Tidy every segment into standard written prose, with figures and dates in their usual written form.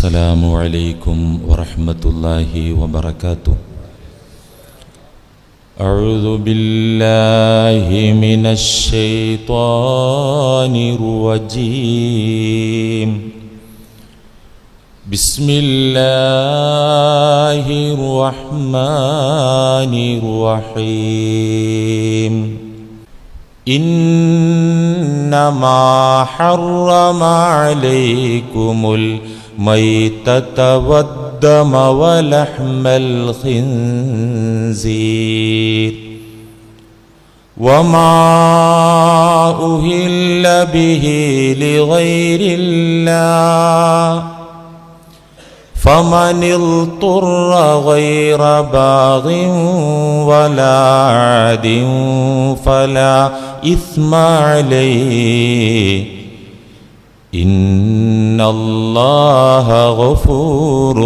السلام عليكم ورحمة الله وبركاته. أعوذ بالله من الشيطان الرجيم. بسم الله الرحمن الرحيم. إنما حرم عليكم الميتة والدم ولحم الخنزير وما أهل به لغير الله فمن اضطر غير باغ ولا عاد فلا إثم عليه إن الله غفور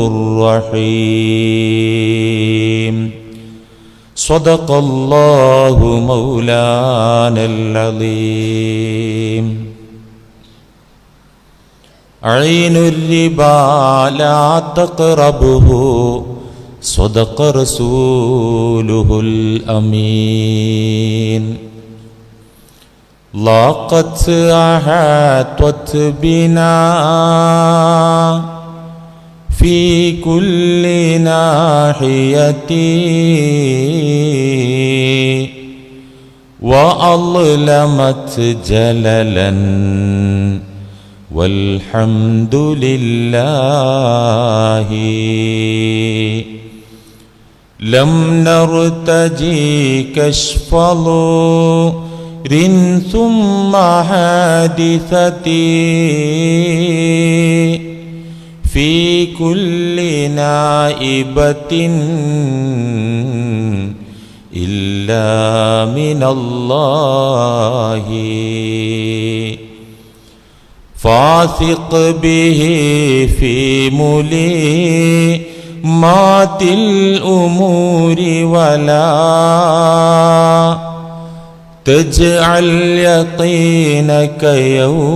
رحيم. صدق الله مولانا العظيم. عين الربا لا تقربه صدق رسوله الأمين. لاقت أحاطت بنا في كل ناحية وأظلمت جللا والحمد لله. لم نرتجي كشف ضر ثم حادثتي في كل نائبة إلا من الله. فاثق به في مليمات الأمور ولا تجعل يقينك يوما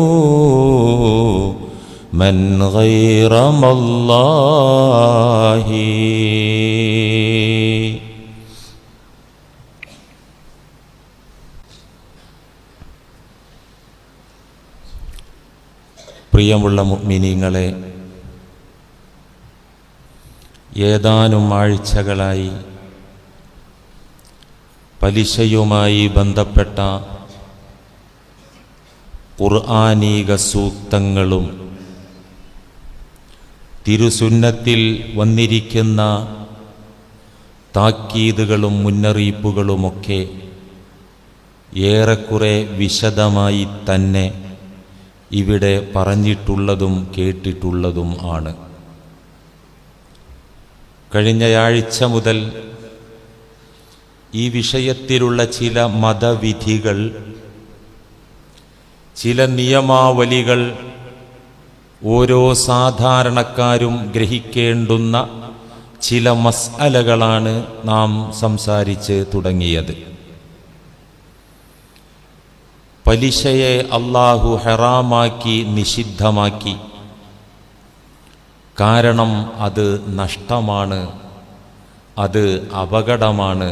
غير الله. പ്രിയമുള്ള മുഅ്മിനീങ്ങളെ, ഏതാനും ആഴ്ചകളായി പലിശയുമായി ബന്ധപ്പെട്ട ഖുർആനീക സൂക്തങ്ങളും തിരുസുന്നത്തിൽ വന്നിരിക്കുന്ന താക്കീതുകളും മുന്നറിയിപ്പുകളുമൊക്കെ ഏറെക്കുറെ വിശദമായി തന്നെ ഇവിടെ പറഞ്ഞിട്ടുള്ളതും കേട്ടിട്ടുള്ളതും ആണ്. കഴിഞ്ഞയാഴ്ച മുതൽ ഈ വിഷയത്തിലുള്ള ചില മതവിധികൾ, ചില നിയമാവലികൾ ഓരോ സാധാരണക്കാരും ഗ്രഹിക്കേണ്ടുന്ന ചില മസ്അലകളാണ് നാം സംസാരിച്ച് തുടങ്ങിയത്. പലിശയെ അല്ലാഹു ഹറാമാക്കി, നിഷിദ്ധമാക്കി. കാരണം അത് നഷ്ടമാണ്, അത് അപകടമാണ്,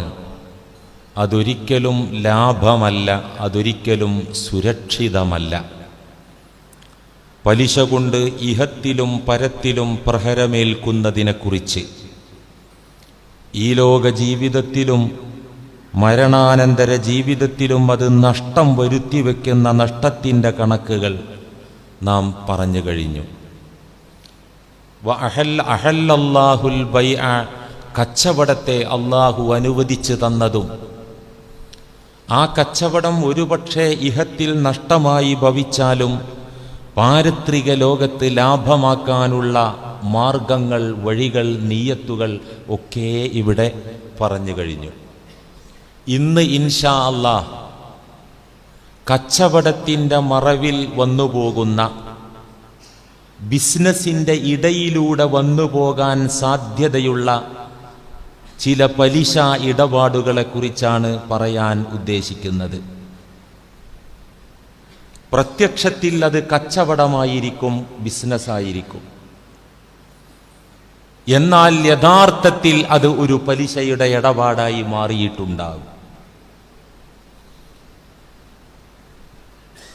അതൊരിക്കലും ലാഭമല്ല, അതൊരിക്കലും സുരക്ഷിതമല്ല. പലിശ കൊണ്ട് ഇഹത്തിലും പരത്തിലും പ്രഹരമേൽക്കുന്നതിനെക്കുറിച്ച്, ഈ ലോക ജീവിതത്തിലും മരണാനന്തര ജീവിതത്തിലും അത് നഷ്ടം വരുത്തിവെക്കുന്ന നഷ്ടത്തിൻ്റെ കണക്കുകൾ നാം പറഞ്ഞു കഴിഞ്ഞു. അഹല്ലല്ലാഹുൽ ബൈഅ, കച്ചവടത്തെ അല്ലാഹു അനുവദിച്ചു തന്നതും ആ കച്ചവടം ഒരുപക്ഷെ ഇഹത്തിൽ നഷ്ടമായി ഭവിച്ചാലും പാരത്രിക ലോകത്ത് ലാഭമാക്കാനുള്ള മാർഗങ്ങൾ, വഴികൾ, നീയത്തുകൾ ഒക്കെ ഇവിടെ പറഞ്ഞു കഴിഞ്ഞു. ഇന്ന് ഇൻഷാ അല്ലാഹ് കച്ചവടത്തിൻ്റെ മറവിൽ വന്നുപോകുന്ന, ബിസിനസിൻ്റെ ഇടയിലൂടെ വന്നുപോകാൻ സാധ്യതയുള്ള ചില പലിശ ഇടപാടുകളെക്കുറിച്ചാണ് പറയാൻ ഉദ്ദേശിക്കുന്നത്. പ്രത്യക്ഷത്തിൽ അത് കച്ചവടമായിരിക്കും, ബിസിനസ്സായിരിക്കും. എന്നാൽ യഥാർത്ഥത്തിൽ അത് ഒരു പലിശയുടെ ഇടപാടായി മാറിയിട്ടുണ്ടാകും.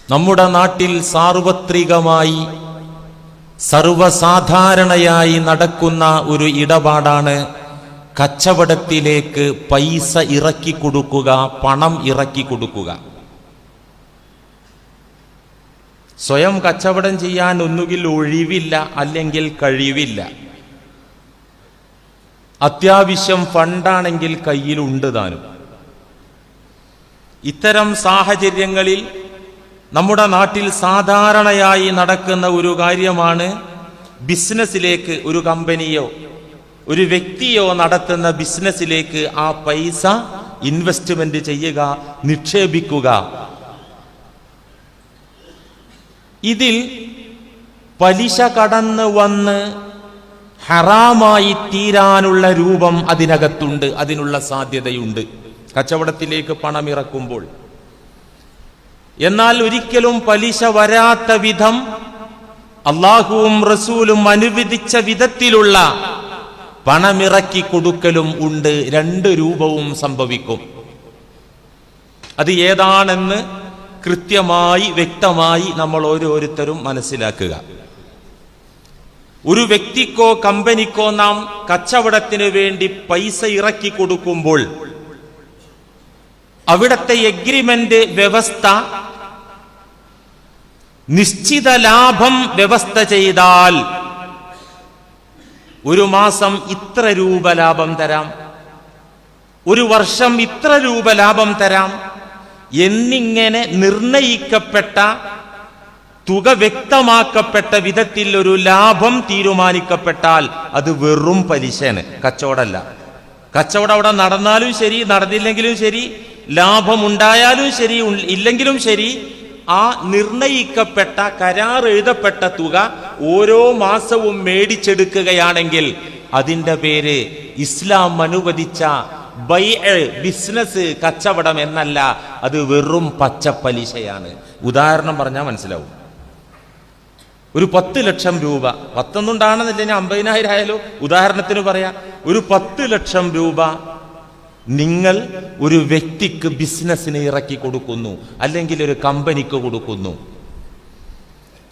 നമ്മുടെ നാട്ടിൽ സാർവത്രികമായി സർവസാധാരണയായി നടക്കുന്ന ഒരു ഇടപാടാണ് കച്ചവടത്തിലേക്ക് പൈസ ഇറക്കി കൊടുക്കുക, പണം ഇറക്കി കൊടുക്കുക. സ്വയം കച്ചവടം ചെയ്യാൻ ഒന്നുകിൽ ഒഴിവില്ല, അല്ലെങ്കിൽ കഴിവില്ല. അത്യാവശ്യം ഫണ്ടാണെങ്കിൽ കയ്യിലുണ്ട് താനും. ഇത്തരം സാഹചര്യങ്ങളിൽ നമ്മുടെ നാട്ടിൽ സാധാരണയായി നടക്കുന്ന ഒരു കാര്യമാണ് ബിസിനസ്സിലേക്ക്, ഒരു കമ്പനിയോ ഒരു വ്യക്തിയോ നടത്തുന്ന ബിസിനസ്സിലേക്ക് ആ പൈസ ഇൻവെസ്റ്റ്മെന്റ് ചെയ്യുക, നിക്ഷേപിക്കുക. ഇതിൽ പലിശ കടന്നു വന്ന് ഹറാമായി തീരാനുള്ള രൂപം അതിനകത്തുണ്ട്, അതിനുള്ള സാധ്യതയുണ്ട് കച്ചവടത്തിലേക്ക് പണം ഇറക്കുമ്പോൾ. എന്നാൽ ഒരിക്കലും പലിശ വരാത്ത വിധം അള്ളാഹുവും റസൂലും അനുവദിച്ച വിധത്തിലുള്ള പണമിറക്കി കൊടുക്കലും ഉണ്ട്. രണ്ട് രൂപവും സംഭവിക്കും. അത് ഏതാണെന്ന് കൃത്യമായി വ്യക്തമായി നമ്മൾ ഓരോരുത്തരും മനസ്സിലാക്കുക. ഒരു വ്യക്തിക്കോ കമ്പനിക്കോ നാം കച്ചവടത്തിന് വേണ്ടി പൈസ ഇറക്കി കൊടുക്കുമ്പോൾ അവിടത്തെ എഗ്രിമെന്റ് വ്യവസ്ഥ നിശ്ചിത ലാഭം വ്യവസ്ഥ ചെയ്താൽ ഒരു മാസം ഇത്ര രൂപ ലാഭം തരാം, ഒരു വർഷം ഇത്ര രൂപ ലാഭം തരാം എന്നിങ്ങനെ നിർണയിക്കപ്പെട്ട തുക വ്യക്തമാക്കപ്പെട്ട വിധത്തിൽ ഒരു ലാഭം തീരുമാനിക്കപ്പെട്ടാൽ അത് വെറും പലിശയാണ്, കച്ചവടമല്ല. കച്ചവടം അവിടെ നടന്നാലും ശരി, നടന്നില്ലെങ്കിലും ശരി, ലാഭമുണ്ടായാലും ശരി, ഇല്ലെങ്കിലും ശരി, ആ നിർണയിക്കപ്പെട്ട കരാർ എഴുതപ്പെട്ട തുക ഓരോ മാസവും മേടിച്ചെടുക്കുകയാണെങ്കിൽ അതിൻ്റെ പേര് ഇസ്ലാം അനുവദിച്ച ബിസിനസ്, കച്ചവടം എന്നല്ല, അത് വെറും പച്ചപ്പലിശയാണ്. ഉദാഹരണം പറഞ്ഞാൽ മനസ്സിലാവും. ഒരു 10 ലക്ഷം രൂപ, 10 ഉണ്ടാണെന്നില്ല, ഞാൻ 50,000 ആയാലോ, ഉദാഹരണത്തിന് പറയാം. ഒരു 10 ലക്ഷം രൂപ നിങ്ങൾ ഒരു വ്യക്തിക്ക് ബിസിനസ്സിന് ഇറക്കി കൊടുക്കുന്നു, അല്ലെങ്കിൽ ഒരു കമ്പനിക്ക് കൊടുക്കുന്നു.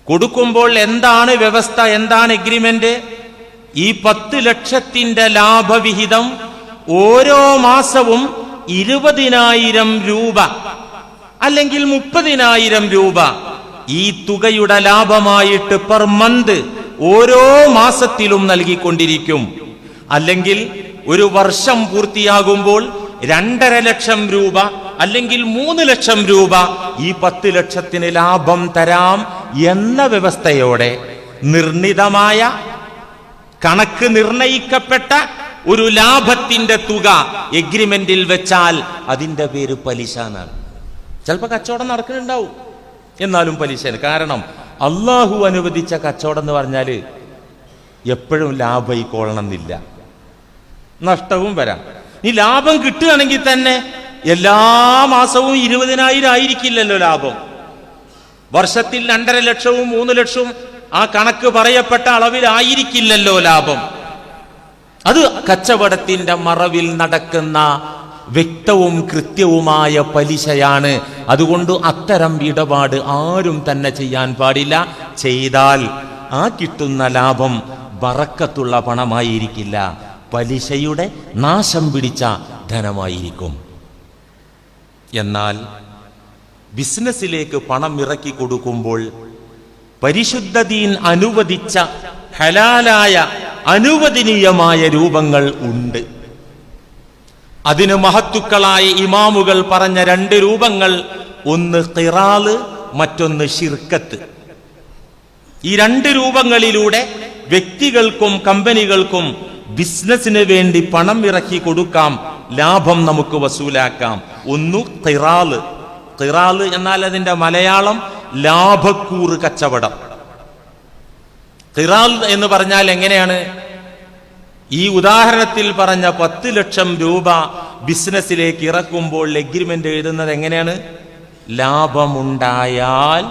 കൊടുക്കുമ്പോൾ എന്താണ് വ്യവസ്ഥ, എന്താണ് എഗ്രിമെന്റ്? ഈ 10 ലക്ഷത്തിന്റെ ലാഭവിഹിതം ഓരോ മാസവും 20,000 രൂപ അല്ലെങ്കിൽ 30,000 രൂപ ഈ തുകയുടെ ലാഭമായിട്ട് പെർ മന്ത് ഓരോ മാസത്തിലും നൽകിക്കൊണ്ടിരിക്കും. അല്ലെങ്കിൽ ഒരു വർഷം പൂർത്തിയാകുമ്പോൾ 2.5 ലക്ഷം രൂപ അല്ലെങ്കിൽ 3 ലക്ഷം രൂപ ഈ 10 ലക്ഷത്തിന് ലാഭം തരാം എന്ന വ്യവസ്ഥയോടെ നിർണിതമായ കണക്ക് നിർണയിക്കപ്പെട്ട ഒരു ലാഭത്തിന്റെ തുക എഗ്രിമെന്റിൽ വെച്ചാൽ അതിന്റെ പേര് പലിശ എന്നാണ്. ചിലപ്പോൾ കച്ചവടം നടക്കുന്നുണ്ടാവും, എന്നാലും പലിശയാണ്. കാരണം അള്ളാഹു അനുവദിച്ച കച്ചവടം എന്ന് പറഞ്ഞാൽ എപ്പോഴും ലാഭയിക്കൊള്ളണമെന്നില്ല, നഷ്ടവും വരാം. ഈ ലാഭം കിട്ടുകയാണെങ്കിൽ തന്നെ എല്ലാ മാസവും 20,000 ആയിരിക്കില്ലല്ലോ ലാഭം. വർഷത്തിൽ 2.5 ലക്ഷവും 3 ലക്ഷവും ആ കണക്ക് പറയപ്പെട്ട അളവിലായിരിക്കില്ലല്ലോ ലാഭം. അത് കച്ചവടത്തിന്റെ മറവിൽ നടക്കുന്ന വ്യക്തവും കൃത്യവുമായ പലിശയാണ്. അതുകൊണ്ട് അത്തരം ഇടപാട് ആരും തന്നെ ചെയ്യാൻ പാടില്ല. ചെയ്താൽ ആ കിട്ടുന്ന ലാഭം ബറക്കത്തുള്ള പണമായിരിക്കില്ല, പലിശയുടെ നാശം പിടിച്ച ധനമായിരിക്കും. എന്നാൽ ബിസിനസ്സിലേക്ക് പണം ഇറക്കി കൊടുക്കുമ്പോൾ പരിശുദ്ധ ദീൻ അനുവദിച്ച ഹലാലായ അനുവദനീയമായ രൂപങ്ങൾ ഉണ്ട്. അതിന് മഹത്തുക്കളായ ഇമാമുകൾ പറഞ്ഞ 2 രൂപങ്ങൾ, ഒന്ന് ഖിറാല്, മറ്റൊന്ന് ശിർക്കത്ത്. ഈ 2 രൂപങ്ങളിലൂടെ വ്യക്തികൾക്കും കമ്പനികൾക്കും ബിസിനസിന് വേണ്ടി പണം ഇറക്കി കൊടുക്കാം, ലാഭം നമുക്ക് വസൂലാക്കാം. ഒന്ന് ഖിറാല്. ഖിറാല് എന്നാൽ അതിന്റെ മലയാളം ലാഭക്കൂറ് കച്ചവടം. ഖിറാൽ എന്ന് പറഞ്ഞാൽ എങ്ങനെയാണ്? ഈ ഉദാഹരണത്തിൽ പറഞ്ഞ 10 ലക്ഷം രൂപ ബിസിനസ്സിലേക്ക് ഇറക്കുമ്പോൾ എഗ്രിമെന്റ് എഴുതുന്നത് എങ്ങനെയാണ്? ലാഭമുണ്ടായാൽ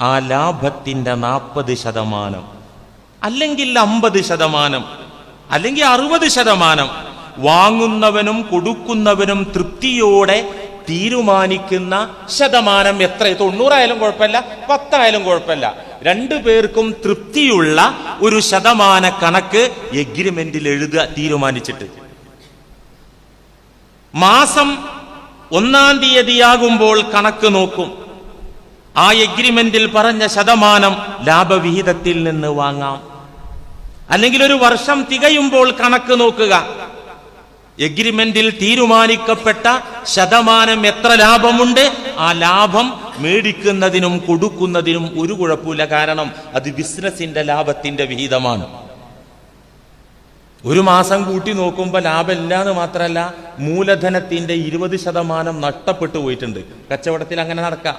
ആ ലാഭത്തിന്റെ 40% അല്ലെങ്കിൽ 50%, അല്ലെങ്കിൽ 60%. വാങ്ങുന്നവനും കൊടുക്കുന്നവനും തൃപ്തിയോടെ തീരുമാനിക്കുന്ന ശതമാനം എത്ര? 90 ആയാലും കുഴപ്പമില്ല, 10 ആയാലും കുഴപ്പമില്ല. രണ്ടുപേർക്കും തൃപ്തിയുള്ള ഒരു ശതമാന കണക്ക് എഗ്രിമെന്റിൽ എഴുതുക തീരുമാനിച്ചിട്ട്. മാസം 1-ാം തീയതിയാകുമ്പോൾ കണക്ക് നോക്കും. ആ എഗ്രിമെന്റിൽ പറഞ്ഞ ശതമാനം ലാഭവിഹിതത്തിൽ നിന്ന് വാങ്ങാം. അല്ലെങ്കിൽ ഒരു വർഷം തികയുമ്പോൾ കണക്ക് നോക്കുക. എഗ്രിമെന്റിൽ തീരുമാനിക്കപ്പെട്ട ശതമാനം എത്ര ലാഭമുണ്ട്, ആ ലാഭം മേടിക്കുന്നതിനും കൊടുക്കുന്നതിനും ഒരു കുഴപ്പമില്ല. കാരണം അത് ബിസിനസിന്റെ ലാഭത്തിന്റെ വിഹിതമാണ്. ഒരു മാസം കൂട്ടി നോക്കുമ്പോൾ ലാഭമില്ല എന്ന് മാത്രമല്ല, മൂലധനത്തിന്റെ 20% നഷ്ടപ്പെട്ടു പോയിട്ടുണ്ട്. കച്ചവടത്തിൽ അങ്ങനെ നടക്കാം.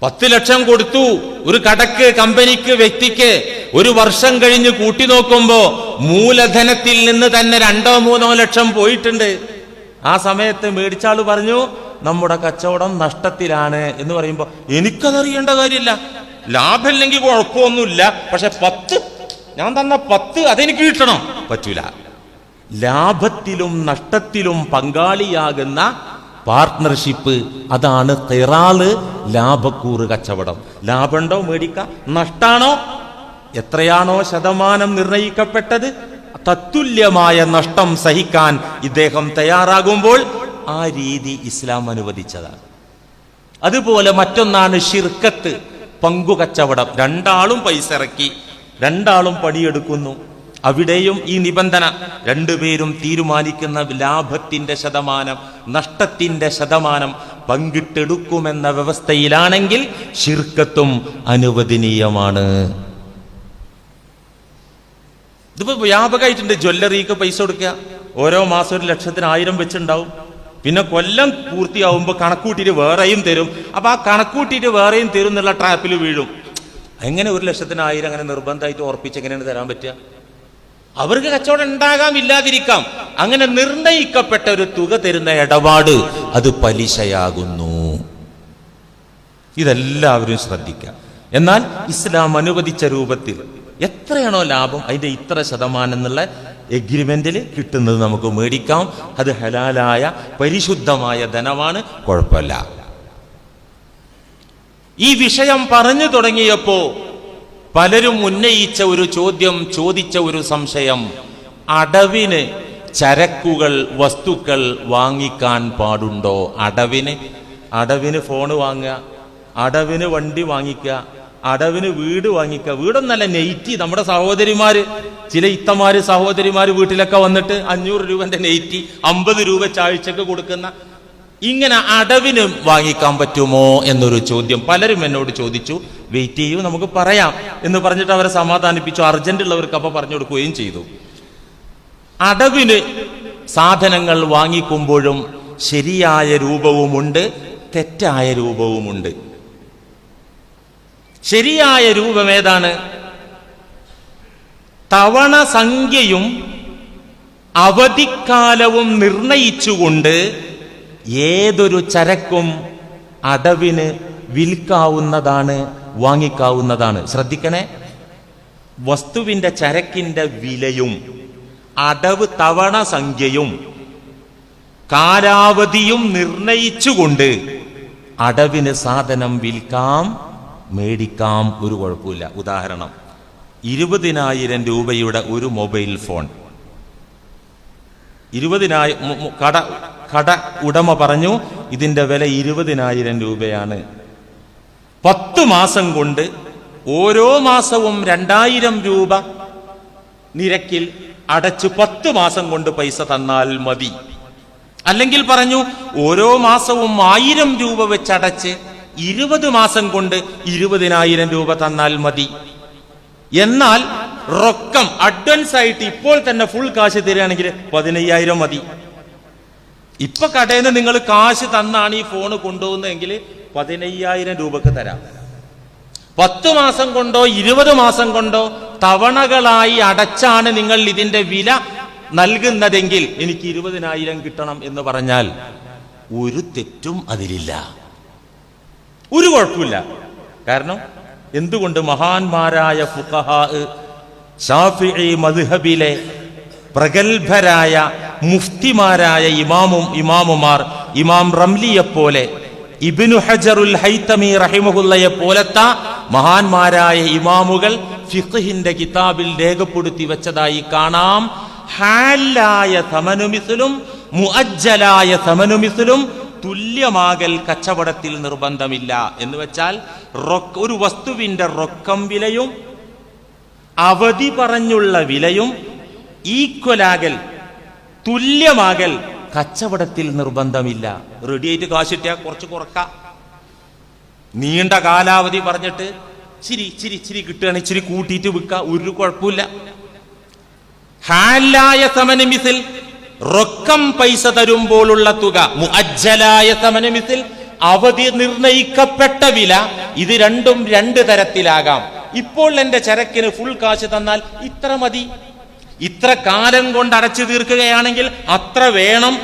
10 ലക്ഷം കൊടുത്തു ഒരു കടക്ക്, കമ്പനിക്ക്, വ്യക്തിക്ക്. ഒരു വർഷം കഴിഞ്ഞ് കൂട്ടി നോക്കുമ്പോ മൂലധനത്തിൽ നിന്ന് തന്നെ 2-3 ലക്ഷം പോയിട്ടുണ്ട്. ആ സമയത്ത് മേടിച്ചാള് പറഞ്ഞു നമ്മുടെ കച്ചവടം നഷ്ടത്തിലാണ് എന്ന് പറയുമ്പോ എനിക്കതറിയേണ്ട കാര്യമില്ല. ലാഭമില്ലെങ്കിൽ കുഴപ്പമൊന്നുമില്ല, പക്ഷെ 10 ഞാൻ തന്ന 10 അതെനിക്ക് കിട്ടണം. പറ്റൂല. ലാഭത്തിലും നഷ്ടത്തിലും പങ്കാളിയാകുന്ന പാർട്ട്ണർഷിപ്പ്, അതാണ് ഖിറാള്, ലാഭക്കൂറ് കച്ചവടം. ലാഭമുണ്ടോ മേടിക്കാം, നഷ്ടാണോ എത്രയാണോ ശതമാനം നിർണയിക്കപ്പെട്ടത് തത്തുല്യമായ നഷ്ടം സഹിക്കാൻ ഇദ്ദേഹം തയ്യാറാകുമ്പോൾ ആ രീതി ഇസ്ലാം അനുവദിച്ചതാണ്. അതുപോലെ മറ്റൊന്നാണ് ശിർക്കത്ത്, പങ്കുകച്ചവടം. രണ്ടാളും പൈസ ഇറക്കി, രണ്ടാളും പണിയെടുക്കുന്നു. അവിടെയും ഈ നിബന്ധന, രണ്ടുപേരും തീരുമാനിക്കുന്ന ലാഭത്തിന്റെ ശതമാനം, നഷ്ടത്തിന്റെ ശതമാനം പങ്കിട്ടെടുക്കുമെന്ന വ്യവസ്ഥയിലാണെങ്കിൽ ശിർക്കത്തും അനുവദനീയമാണ്. ഇതിപ്പോ വ്യാപകമായിട്ടുണ്ട്. ജ്വല്ലറിക്ക് പൈസ കൊടുക്കുക, ഓരോ മാസം 1 ലക്ഷത്തിന് 1000 വെച്ചുണ്ടാവും. പിന്നെ കൊല്ലം പൂർത്തിയാവുമ്പോൾ കണക്കൂട്ടിയിട്ട് വേറെയും തരും. അപ്പൊ ആ കണക്കൂട്ടിയിട്ട് വേറെയും തരും എന്നുള്ള ട്രാപ്പിൽ വീഴും. എങ്ങനെ 1 ലക്ഷത്തിന് 1000 അങ്ങനെ നിർബന്ധമായിട്ട് ഉറപ്പിച്ച് എങ്ങനെയാണ് തരാൻ പറ്റുക? അവർക്ക് കച്ചവടം ഉണ്ടാകാം, ഇല്ലാതിരിക്കാം. അങ്ങനെ നിർണയിക്കപ്പെട്ട ഒരു തുക തരുന്ന ഇടപാട് അത് പലിശയാകുന്നു. ഇതെല്ലാവരും ശ്രദ്ധിക്കാം. എന്നാൽ ഇസ്ലാം അനുവദിച്ച രൂപത്തിൽ എത്രയാണോ ലാഭം അതിന്റെ ഇത്ര ശതമാനം എന്നുള്ള എഗ്രിമെന്റിൽ കിട്ടുന്നത് നമുക്ക് മേടിക്കാം. അത് ഹലാലായ പരിശുദ്ധമായ ധനമാണ്, കുഴപ്പമില്ല. ഈ വിഷയം പറഞ്ഞു തുടങ്ങിയപ്പോ പലരും ഉന്നയിച്ച ഒരു ചോദ്യം, ചോദിച്ച ഒരു സംശയം, അടവിന് ചരക്കുകൾ, വസ്തുക്കൾ വാങ്ങിക്കാൻ പാടുണ്ടോ? അടവിന് ഫോണ് വാങ്ങുക, അടവിന് വണ്ടി വാങ്ങിക്കുക, അടവിന് വീട് വാങ്ങിക്കുക. വീടൊന്നല്ല, നെയ്റ്റി. നമ്മുടെ സഹോദരിമാര്, ചില ഇത്തമാര് സഹോദരിമാര് വീട്ടിലൊക്കെ വന്നിട്ട് 500 രൂപന്റെ നെയ്റ്റി 50 രൂപ ആഴ്ചക്ക് കൊടുക്കുന്ന, ഇങ്ങനെ അടവിന് വാങ്ങിക്കാൻ പറ്റുമോ എന്നൊരു ചോദ്യം പലരും എന്നോട് ചോദിച്ചു. വെയിറ്റ് ചെയ്യൂ, നമുക്ക് പറയാം എന്ന് പറഞ്ഞിട്ട് അവരെ സമാധാനിപ്പിച്ചു. അർജന്റ് ഉള്ളവർക്ക് അപ്പൊ പറഞ്ഞു കൊടുക്കുകയും ചെയ്തു. അടവിന് സാധനങ്ങൾ വാങ്ങിക്കുമ്പോഴും ശരിയായ രൂപവുമുണ്ട്, തെറ്റായ രൂപവുമുണ്ട്. ശരിയായ രൂപം ഏതാണ്? തവണ സംഖ്യയും അവധിക്കാലവും നിർണയിച്ചുകൊണ്ട് ഏതൊരു ചരക്കും അടവിന് വിൽക്കാവുന്നതാണ്, വാങ്ങിക്കാവുന്നതാണ്. ശ്രദ്ധിക്കണേ, വസ്തുവിന്റെ ചരക്കിന്റെ വിലയും അടവ് തവണ സംഖ്യയും കാലാവധിയും നിർണയിച്ചുകൊണ്ട് അടവിന് സാധനം വിൽക്കാം, മേടിക്കാം, ഒരു കുഴപ്പമില്ല. ഉദാഹരണം, 20,000 രൂപയുടെ ഒരു മൊബൈൽ ഫോൺ 20,000 കട ഉടമ പറഞ്ഞു ഇതിന്റെ വില 20,000 രൂപയാണ്. 10 മാസം കൊണ്ട് ഓരോ മാസവും 2,000 രൂപ നിരക്കിൽ അടച്ച് 10 മാസം കൊണ്ട് പൈസ തന്നാൽ മതി. അല്ലെങ്കിൽ പറഞ്ഞു ഓരോ മാസവും 1000 രൂപ വെച്ചടച്ച് 20 മാസം കൊണ്ട് 20,000 രൂപ തന്നാൽ മതി. എന്നാൽ റൊക്കം അഡ്വാൻസ് ആയിട്ട് ഇപ്പോൾ തന്നെ ഫുൾ കാശ് തരികയാണെങ്കിൽ 15,000 മതി. ഇപ്പൊ കടയിൽ നിന്ന് നിങ്ങൾ കാശ് തന്നാണ് ഈ ഫോണ് കൊണ്ടുപോകുന്നതെങ്കിൽ 15,000 രൂപക്ക് തരാം. 10 മാസം കൊണ്ടോ 20 മാസം കൊണ്ടോ തവണകളായി അടച്ചാണ് നിങ്ങൾ ഇതിന്റെ വില നൽകുന്നതെങ്കിൽ എനിക്ക് 20,000 കിട്ടണം എന്ന് പറഞ്ഞാൽ ഒരു തെറ്റും അതിലില്ല, ഒരു കുഴപ്പമില്ല. കാരണം എന്തുകൊണ്ട്? മഹാന്മാരായ ഫുഖഹാ ശാഫിഈ മദ്ഹബിലെ പ്രഗത്ഭരായ മുഫ്തിമാരായ ഇമാമുമാർ ഇമാം റംലിയെപ്പോലെ, ഇബ്നു ഹജറുൽ ഹൈതമി റഹിമഹുല്ലയെ പോലത്തെ മഹാന്മാരായ ഇമാമുകൾ ഫിഖ്ഹിന്റെ കിതാബിൽ രേഖപ്പെടുത്തി വെച്ചതായി കാണാം. ഹാലായ സമനുമിസ്ലും മുഅജ്ജലായ സമനുമിസ്ലും തുല്യമാകൽ കച്ചവടത്തിൽ നിർബന്ധമില്ല. എന്ന് വെച്ചാൽ ഒരു വസ്തുവിന്റെ റൊക്കം വിലയും അവധി പറഞ്ഞുള്ള വിലയും ഈക്വലാകൽ, തുല്യമാകൽ കച്ചവടത്തിൽ നിർബന്ധമില്ല. റെഡിയായിട്ട് കാശ് കിട്ടിയാൽ കുറച്ച് കുറക്കാം. നീണ്ട കാലാവധി പറഞ്ഞിട്ട് ചിരി കിട്ടുകയാണ്, ഇച്ചിരി കൂട്ടിയിട്ട് വിൽക്കുക, ഒരു കുഴപ്പമില്ല. ഹാലായ സമന മിസിൽ റൊക്കം പൈസ തരുമ്പോഴുള്ള തുക, മുഅജ്ജലായ സമന മിസിൽ അവധി നിർണയിക്കപ്പെട്ട വില, ഇത് രണ്ടും രണ്ട് തരത്തിലാകാം. ഇപ്പോൾ എന്റെ ചരക്കിന് ഫുൾ കാശ് തന്നാൽ ഇത്ര മതി, ഇത്ര കാലം കൊണ്ട് അടച്ചു തീർക്കുകയാണെങ്കിൽ അത്ര വേണം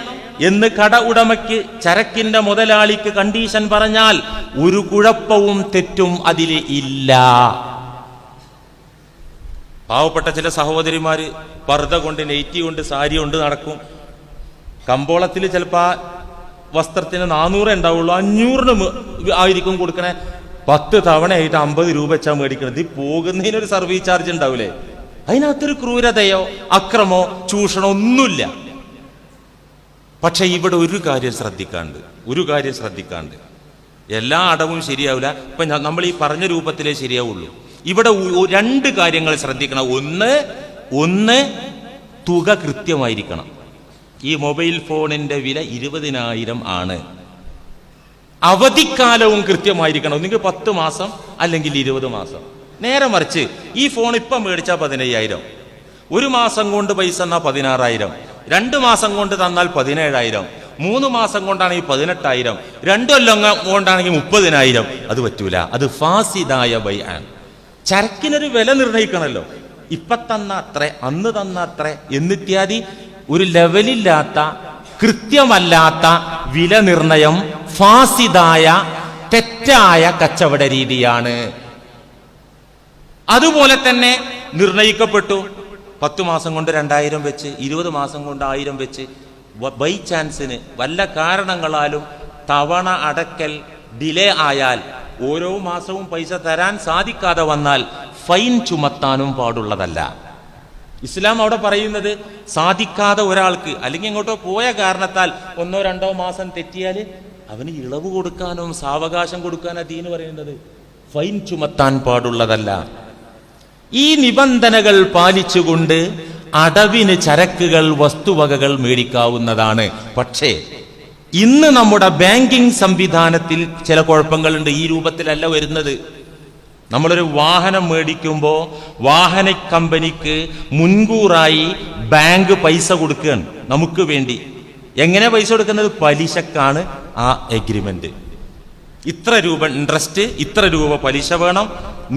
എന്ന് കട ഉടമയ്ക്ക്, ചരക്കിന്റെ മുതലാളിക്ക് കണ്ടീഷൻ പറഞ്ഞാൽ ഒരു കുഴപ്പവും തെറ്റും അതിൽ ഇല്ല. പാവപ്പെട്ട ചില സഹോദരിമാര് പർദ്ദ കൊണ്ട്, നെയ്റ്റി കൊണ്ട്, സാരി കൊണ്ട് നടക്കും. കമ്പോളത്തിൽ ചിലപ്പോ വസ്ത്രത്തിന് 400 ഉണ്ടാവുള്ളൂ, 500 ആയിരിക്കും കൊടുക്കണേ. 10 തവണയായിട്ട് 50 രൂപ വെച്ചാൽ മേടിക്കണത്. ഈ പോകുന്നതിനൊരു സർവീസ് ചാർജ് ഉണ്ടാവില്ലേ? അതിനകത്തൊരു ക്രൂരതയോ അക്രമോ ചൂഷണോ ഒന്നുമില്ല. പക്ഷെ ഇവിടെ ഒരു കാര്യം ശ്രദ്ധിക്കാണ്ട്, എല്ലാ അടവും ശരിയാവില്ല. ഇപ്പൊ നമ്മൾ ഈ പറഞ്ഞ രൂപത്തിലേ ശരിയാവുള്ളൂ. ഇവിടെ 2 കാര്യങ്ങൾ ശ്രദ്ധിക്കണം. ഒന്ന് തുക കൃത്യമായിരിക്കണം. ഈ മൊബൈൽ ഫോണിന്റെ വില 20,000 ആണ്. അവധിക്കാലവും കൃത്യമായിരിക്കണം. ഒന്നുകിൽ 10 മാസം അല്ലെങ്കിൽ 20 മാസം. നേരെ മറിച്ച് ഈ ഫോൺ ഇപ്പം മേടിച്ചാൽ 15,000, 1 മാസം കൊണ്ട് പൈസ തന്നാൽ 16,000, 2 മാസം കൊണ്ട് തന്നാൽ 17,000, 3 മാസം കൊണ്ടാണെങ്കിൽ 18,000, 2 കൊല്ലം കൊണ്ടാണെങ്കിൽ 30,000. അത് പറ്റൂല. അത് ഫാസിദായ ബൈഅൻ. ചരക്കിനൊരു വില നിർണയിക്കണമല്ലോ. ഇപ്പൊ തന്ന അത്ര, അന്ന് തന്ന അത്ര എന്നിത്യാദി ഒരു ലെവലില്ലാത്ത, കൃത്യമല്ലാത്ത വില നിർണയം ഫാസിദായ തെറ്റായ കച്ചവട രീതിയാണ്. അതുപോലെ തന്നെ നിർണയിക്കപ്പെട്ടു 10 മാസം കൊണ്ട് 2,000 വെച്ച്, 20 മാസം കൊണ്ട് 1,000 വെച്ച്. ബൈ ചാൻസിന് വല്ല കാരണങ്ങളാലും തവണ അടക്കൽ ഡിലേ ആയാൽ, ഓരോ മാസവും പൈസ തരാൻ സാധിക്കാതെ വന്നാൽ ഫൈൻ ചുമത്താനും പാടുള്ളതല്ല. ഇസ്ലാം അവിടെ പറയുന്നത് സാധിക്കാതെ ഒരാൾക്ക് അല്ലെങ്കിൽ എങ്ങോട്ടോ പോയ കാരണത്താൽ 1-2 മാസം തെറ്റിയാൽ അവന് ഇളവ് കൊടുക്കാനും സാവകാശം കൊടുക്കാനും ദീന് പറയുന്നത്. ഫൈൻ ചുമത്താൻ പാടുള്ളതല്ല. ഈ നിബന്ധനകൾ പാലിച്ചുകൊണ്ട് അടവിന് ചരക്കുകൾ, വസ്തുവകകൾ മേടിക്കാവുന്നതാണ്. പക്ഷേ ഇന്ന് നമ്മുടെ ബാങ്കിങ് സംവിധാനത്തിൽ ചില കുഴപ്പങ്ങളുണ്ട്. ഈ രൂപത്തിലല്ല വരുന്നത്. നമ്മളൊരു വാഹനം മേടിക്കുമ്പോൾ വാഹന കമ്പനിക്ക് മുൻകൂറായി ബാങ്ക് പൈസ കൊടുക്കുകയാണ് നമുക്ക് വേണ്ടി. എങ്ങനെ പൈസ കൊടുക്കുന്നത്? പലിശക്കാണ് ആ എഗ്രിമെന്റ്. ഇത്ര രൂപ ഇൻട്രസ്റ്റ്, ഇത്ര രൂപ പലിശ വേണം,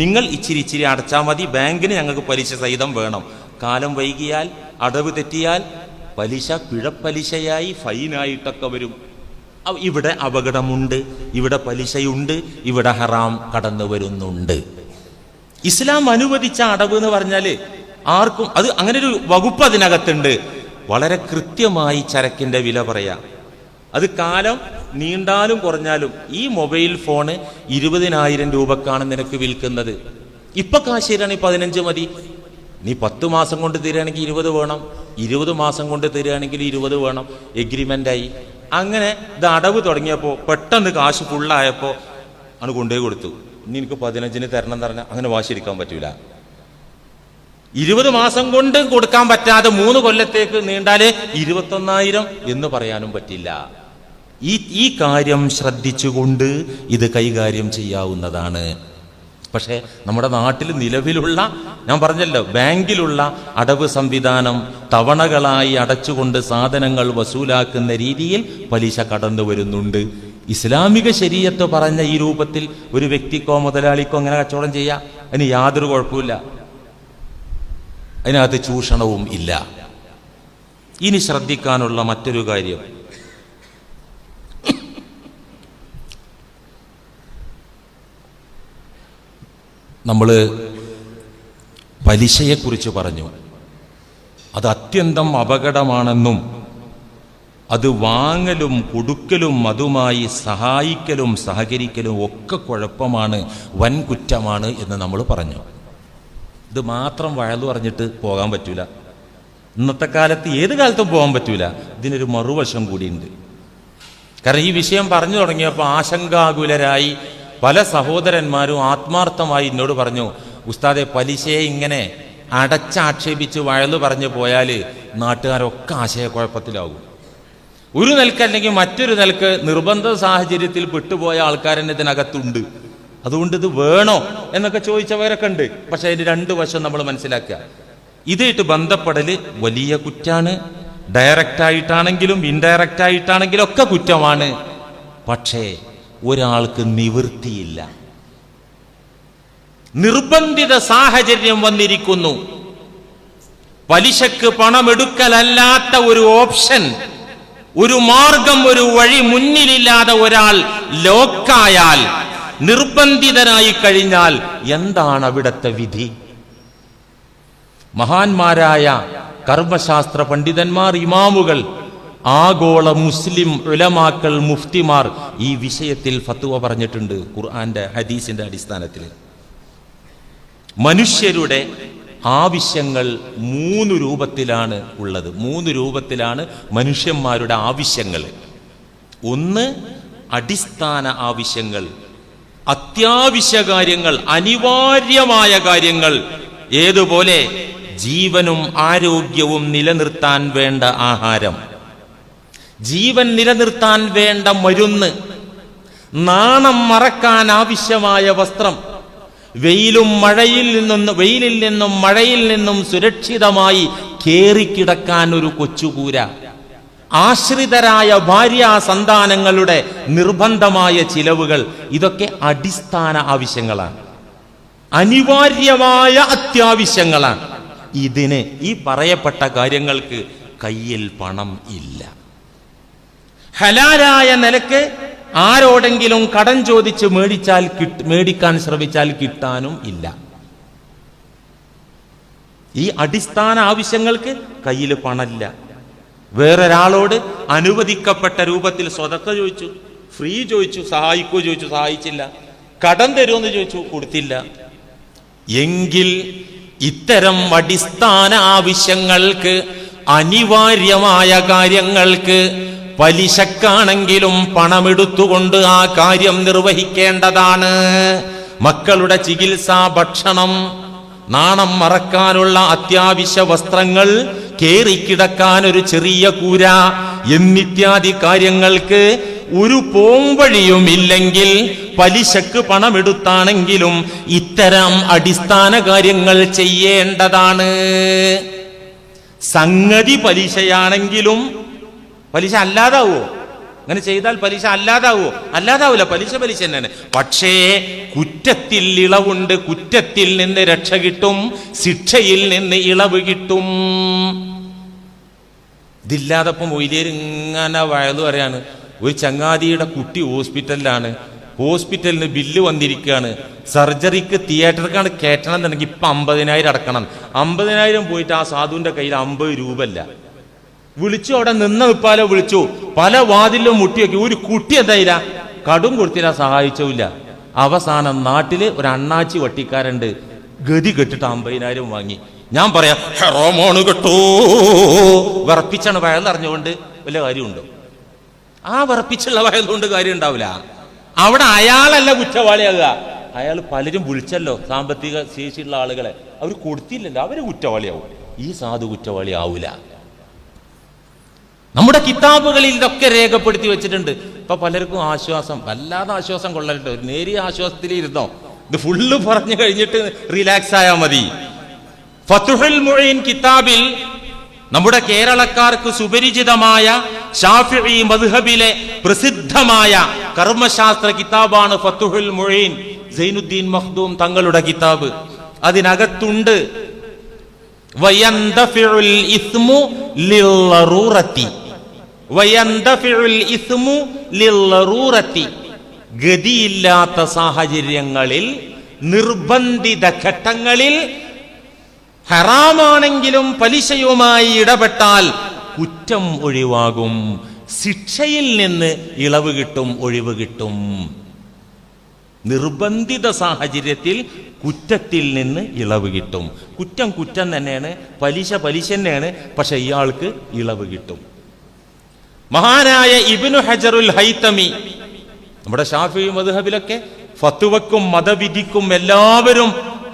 നിങ്ങൾ ഇച്ചിരി അടച്ചാൽ മതി, ബാങ്കിന് ഞങ്ങൾക്ക് പലിശ സഹിതം വേണം. കാലം വൈകിയാൽ, അടവ് തെറ്റിയാൽ പലിശ പിഴപ്പലിശയായി ഫൈനായിട്ടൊക്കെ വരും. ഇവിടെ അപകടമുണ്ട്, ഇവിടെ പലിശയുണ്ട്, ഇവിടെ ഹറാം കടന്നു വരുന്നുണ്ട്. ഇസ്ലാം അനുവദിച്ച അടവ് എന്ന് പറഞ്ഞാല് ആർക്കും അത് അങ്ങനെ ഒരു വകുപ്പ് അതിനകത്തുണ്ട്. വളരെ കൃത്യമായി ചരക്കിന്റെ വില പറയാം. അത് കാലം നീണ്ടാലും കുറഞ്ഞാലും. ഈ മൊബൈൽ ഫോണ് 20,000 രൂപക്കാണ് നിനക്ക് വിൽക്കുന്നത്. ഇപ്പൊ കാശിരാണെങ്കിൽ 15 മതി. നീ 10 മാസം കൊണ്ട് തരികയാണെങ്കിൽ 20 വേണം, 20 മാസം കൊണ്ട് തരികയാണെങ്കിൽ 20 വേണം. എഗ്രിമെന്റായി. അങ്ങനെ ഇത് അടവ് തുടങ്ങിയപ്പോൾ പെട്ടെന്ന് കാശ് ഫുള്ളായപ്പോൾ ആണ് കൊണ്ടുപോയി കൊടുത്തു. ഇനി എനിക്ക് 15-ന് തരണം എന്ന് പറഞ്ഞാൽ അങ്ങനെ വാശിരിക്കാൻ പറ്റൂല. 20 മാസം കൊണ്ട് കൊടുക്കാൻ പറ്റാതെ 3 കൊല്ലത്തേക്ക് നീണ്ടാലേ 21,000 എന്ന് പറയാനും പറ്റില്ല. ഈ കാര്യം ശ്രദ്ധിച്ചുകൊണ്ട് ഇത് കൈകാര്യം ചെയ്യാവുന്നതാണ്. പക്ഷേ നമ്മുടെ നാട്ടിൽ നിലവിലുള്ള, ഞാൻ പറഞ്ഞല്ലോ, ബാങ്കിലുള്ള അടവ് സംവിധാനം തവണകളായി അടച്ചുകൊണ്ട് സാധനങ്ങൾ വസൂലാക്കുന്ന രീതിയിൽ പലിശ കടന്നു വരുന്നുണ്ട്. ഇസ്ലാമിക ശരീഅത്ത് പറഞ്ഞ ഈ രൂപത്തിൽ ഒരു വ്യക്തിക്കോ മുതലാളിക്കോ അങ്ങനെ കച്ചവടം ചെയ്യാം. അതിന് യാതൊരു കുഴപ്പമില്ല. അതിനകത്ത് ചൂഷണവും ഇല്ല. ഇനി ശ്രദ്ധിക്കാനുള്ള മറ്റൊരു കാര്യം, നമ്മൾ പലിശയെക്കുറിച്ച് പറഞ്ഞു. അത് അത്യന്തം അപകടമാണെന്നും അത് വാങ്ങലും കൊടുക്കലും അതുമായി സഹായിക്കലും സഹകരിക്കലും ഒക്കെ കുഴപ്പമാണ്, വൻ കുറ്റമാണ് എന്ന് നമ്മൾ പറഞ്ഞു. ഇത് മാത്രം വഴലു പറഞ്ഞിട്ട് പോകാൻ പറ്റൂല. ഇന്നത്തെ കാലത്ത് ഏത് കാലത്തും പോകാൻ പറ്റൂല. ഇതിനൊരു മറുവശം കൂടിയുണ്ട്. കാരണം ഈ വിഷയം പറഞ്ഞു തുടങ്ങിയപ്പോൾ ആശങ്കാകുലരായി പല സഹോദരന്മാരും ആത്മാർത്ഥമായി എന്നോട് പറഞ്ഞു, ഉസ്താദെ, പലിശയെ ഇങ്ങനെ അടച്ചാക്ഷേപിച്ച് വഴലു പറഞ്ഞു പോയാൽ നാട്ടുകാരൊക്കെ ആശയക്കുഴപ്പത്തിലാകും. ഒരു നിലക്കല്ലെങ്കിൽ മറ്റൊരു നിലക്ക് നിർബന്ധ സാഹചര്യത്തിൽ പെട്ടുപോയ ആൾക്കാരെന്നെ ഇതിനകത്തുണ്ട്. അതുകൊണ്ട് ഇത് വേണോ എന്നൊക്കെ ചോദിച്ചവരൊക്കെ ഉണ്ട്. പക്ഷെ അതിന്റെ രണ്ട് വശം നമ്മൾ മനസ്സിലാക്കുക. ഇതായിട്ട് ബന്ധപ്പെടല് വലിയ കുറ്റാണ്. ഡയറക്റ്റ് ആയിട്ടാണെങ്കിലും ഇൻഡയറക്റ്റ് ആയിട്ടാണെങ്കിലും ഒക്കെ കുറ്റമാണ്. പക്ഷേ ഒരാൾക്ക് നിവൃത്തിയില്ല, നിർബന്ധിത സാഹചര്യം വന്നിരിക്കുന്നു. പലിശക്ക് പണമെടുക്കലല്ലാത്ത ഒരു ഓപ്ഷൻ, ഒരു മാർഗം, ഒരു വഴി മുന്നിലില്ലാതെ ഒരാൾ ലോക്കായാൽ, നിർബന്ധിതനായി കഴിഞ്ഞാൽ എന്താണ് അവിടത്തെ വിധി? മഹാന്മാരായ കർമ്മശാസ്ത്ര പണ്ഡിതന്മാർ, ഇമാമുകൾ, ആഗോള മുസ്ലിം ഉലമാക്കൾ, മുഫ്തിമാർ ഈ വിഷയത്തിൽ ഫത്വ പറഞ്ഞിട്ടുണ്ട്. ഖുർആന്റെ ഹദീസിന്റെ അടിസ്ഥാനത്തിൽ മനുഷ്യരുടെ ആവശ്യങ്ങൾ 3 രൂപത്തിലാണ് ഉള്ളത്. 3 രൂപത്തിലാണ് മനുഷ്യന്മാരുടെ ആവശ്യങ്ങൾ. ഒന്ന് അടിസ്ഥാന ആവശ്യങ്ങൾ, അത്യാവശ്യ കാര്യങ്ങൾ, അനിവാര്യമായ കാര്യങ്ങൾ. ഏതുപോലെ ജീവനും ആരോഗ്യവും നിലനിർത്താൻ വേണ്ട ആഹാരം, ജീവൻ നിലനിർത്താൻ വേണ്ട മരുന്ന്, നാണം മറക്കാൻ ആവശ്യമായ വസ്ത്രം, വെയിലിൽ നിന്നും മഴയിൽ നിന്നും സുരക്ഷിതമായി കേറിക്കിടക്കാൻ ഒരു കൊച്ചുകൂര, ആശ്രിതരായ ഭാര്യ സന്താനങ്ങളുടെ നിർബന്ധമായ ചിലവുകൾ, ഇതൊക്കെ അടിസ്ഥാന ആവശ്യങ്ങളാണ്, അനിവാര്യമായ അത്യാവശ്യങ്ങളാണ്. ഇതിന്, ഈ പറയപ്പെട്ട കാര്യങ്ങൾക്ക് കയ്യിൽ പണം ഇല്ല. ഹലാലായ നിലക്ക് ആരോടെങ്കിലും കടം ചോദിച്ച് മേടിക്കാൻ ശ്രമിച്ചാൽ കിട്ടാനും ഇല്ല. ഈ അടിസ്ഥാന ആവശ്യങ്ങൾക്ക് കയ്യിൽ പണമില്ല. വേറൊരാളോട് അനുവദിക്കപ്പെട്ട രൂപത്തിൽ സ്വതക്ക ചോദിച്ചു, ഫ്രീ ചോദിച്ചു, സഹായിക്കോ ചോദിച്ചു, സഹായിച്ചില്ല. കടം തരുമെന്ന് ചോദിച്ചു, കൊടുത്തില്ല. എങ്കിൽ ഇത്തരം അടിസ്ഥാന ആവശ്യങ്ങൾക്ക്, അനിവാര്യമായ കാര്യങ്ങൾക്ക് പലിശക്കാണെങ്കിലും പണമെടുത്തുകൊണ്ട് ആ കാര്യം നിർവഹിക്കേണ്ടതാണ്. മക്കളുടെ ചികിത്സ, ഭക്ഷണം, നാണം മറക്കാനുള്ള അത്യാവശ്യ വസ്ത്രങ്ങൾ, കേറിക്കിടക്കാൻ ഒരു ചെറിയ കൂര എന്നിത്യാദി കാര്യങ്ങൾക്ക് ഒരു പോംവഴിയും ഇല്ലെങ്കിൽ പലിശക്ക് പണമെടുത്താണെങ്കിലും ഇത്തരം അടിസ്ഥാന കാര്യങ്ങൾ ചെയ്യേണ്ടതാണ്. സംഗതി പലിശയാണെങ്കിലും പലിശ അല്ലാതാവോ? അങ്ങനെ ചെയ്താൽ പലിശ അല്ലാതാവോ? അല്ലാതാവില്ല, പലിശ തന്നെയാണ്. പക്ഷേ കുറ്റത്തിൽ ഇളവുണ്ട്. കുറ്റത്തിൽ നിന്ന് രക്ഷ കിട്ടും, ശിക്ഷയിൽ നിന്ന് ഇളവ് കിട്ടും. ഇതില്ലാതപ്പം മൊയ്ലിയർ ഇങ്ങനെ വയലു പറയാണ്, ഒരു ചങ്ങാതിയുടെ കുട്ടി ഹോസ്പിറ്റലിലാണ്, ഹോസ്പിറ്റലിൽ നിന്ന് ബില്ല് വന്നിരിക്കുകയാണ്, സർജറിക്ക് തിയേറ്ററിക്കാണ് കയറ്റണം എന്നുണ്ടെങ്കിൽ ഇപ്പം 50,000 അടക്കണം. 50,000 പോയിട്ട് ആ സാധുവിന്റെ കയ്യിൽ 50 രൂപ ഇല്ല. വിളിച്ചു, അവിടെ നിന്ന് നിപ്പാലോ വിളിച്ചു, പല വാതിലും മുട്ടിയൊക്കെ, ഒരു കുട്ടി എന്തായില്ല, കടും കൊടുത്തില്ല, സഹായിച്ചില്ല. അവസാനം നാട്ടില് ഒരു അണ്ണാച്ചി വട്ടിക്കാരുണ്ട്, ഗതി കെട്ടിട്ട് 50,000 വാങ്ങി. ഞാൻ പറയാം, ഹെറോമോണ് കെട്ടോ, വിറപ്പിച്ചാണ് വയലറിഞ്ഞുകൊണ്ട് വല്ല കാര്യമുണ്ടോ? ആ വിറപ്പിച്ചുള്ള വയലുകൊണ്ട് കാര്യം ഉണ്ടാവില്ല. അവിടെ അയാളല്ല കുറ്റവാളിയാകുക, അയാൾ പലരും വിളിച്ചല്ലോ, സാമ്പത്തിക ശേഷിയുള്ള ആളുകളെ, അവർ കൊടുത്തില്ലല്ലോ, അവര് കുറ്റവാളിയാവും. ഈ സാധു കുറ്റവാളി ആവൂല. നമ്മുടെ കിതാബുകളിൽ ഇതൊക്കെ രേഖപ്പെടുത്തി വെച്ചിട്ടുണ്ട്. ഇപ്പൊ പലർക്കും ആശ്വാസം, വല്ലാതെ ആശ്വാസം കൊള്ളരുത്, ഒരു നേരിയ ആശ്വാസത്തിൽ ഇരുന്നോ, ഇത് ഫുള്ള് പറഞ്ഞു കഴിഞ്ഞിട്ട് റിലാക്സ് ആയാൽ മതി. ഫതുഹുൽ മുഈൻ കിതാബിൽ നമ്മുടെ കേരളക്കാർക്ക് സുപരിചിതമായ ശാഫിഈ മദ്ഹബിലെ പ്രസിദ്ധമായ കർമ്മശാസ്ത്ര കിതാബാണ് ഫതുഹുൽ മുഈൻ, സൈനുദ്ദീൻ മഖ്ദൂം തങ്ങളുടെ കിതാബ്. അതിനകത്തുണ്ട് വയന്തഫിഉൽ ഇസ്മു ലില്ലറൂറത്തി, വയന്തഫിഉൽ ഇസ്മു ലില്ലറൂറത്തി, ഗതിയില്ലാത്ത സാഹചര്യങ്ങളിൽ, നിർബന്ധിത ഘട്ടങ്ങളിൽ ഹറാമാണെങ്കിലും പലിശയുമായി ഇടപെട്ടാൽ കുറ്റം ഒഴിവാകും, ശിക്ഷയിൽ നിന്ന് ഇളവ് കിട്ടും, ഒഴിവ് കിട്ടും. നിർബന്ധിത സാഹചര്യത്തിൽ കുറ്റത്തിൽ നിന്ന് ഇളവ് കിട്ടും. കുറ്റം കുറ്റം തന്നെയാണ്, പലിശ പലിശ തന്നെയാണ്, പക്ഷെ ഇയാൾക്ക് ഇളവ് കിട്ടും. മഹാനായ ഇബ്നു ഹജറുൽ ഹൈതമി, നമ്മുടെ ശാഫിഈ മദ്ഹബിലൊക്കെ ഫത്വക്കും മതവിധിക്കും എല്ലാവരും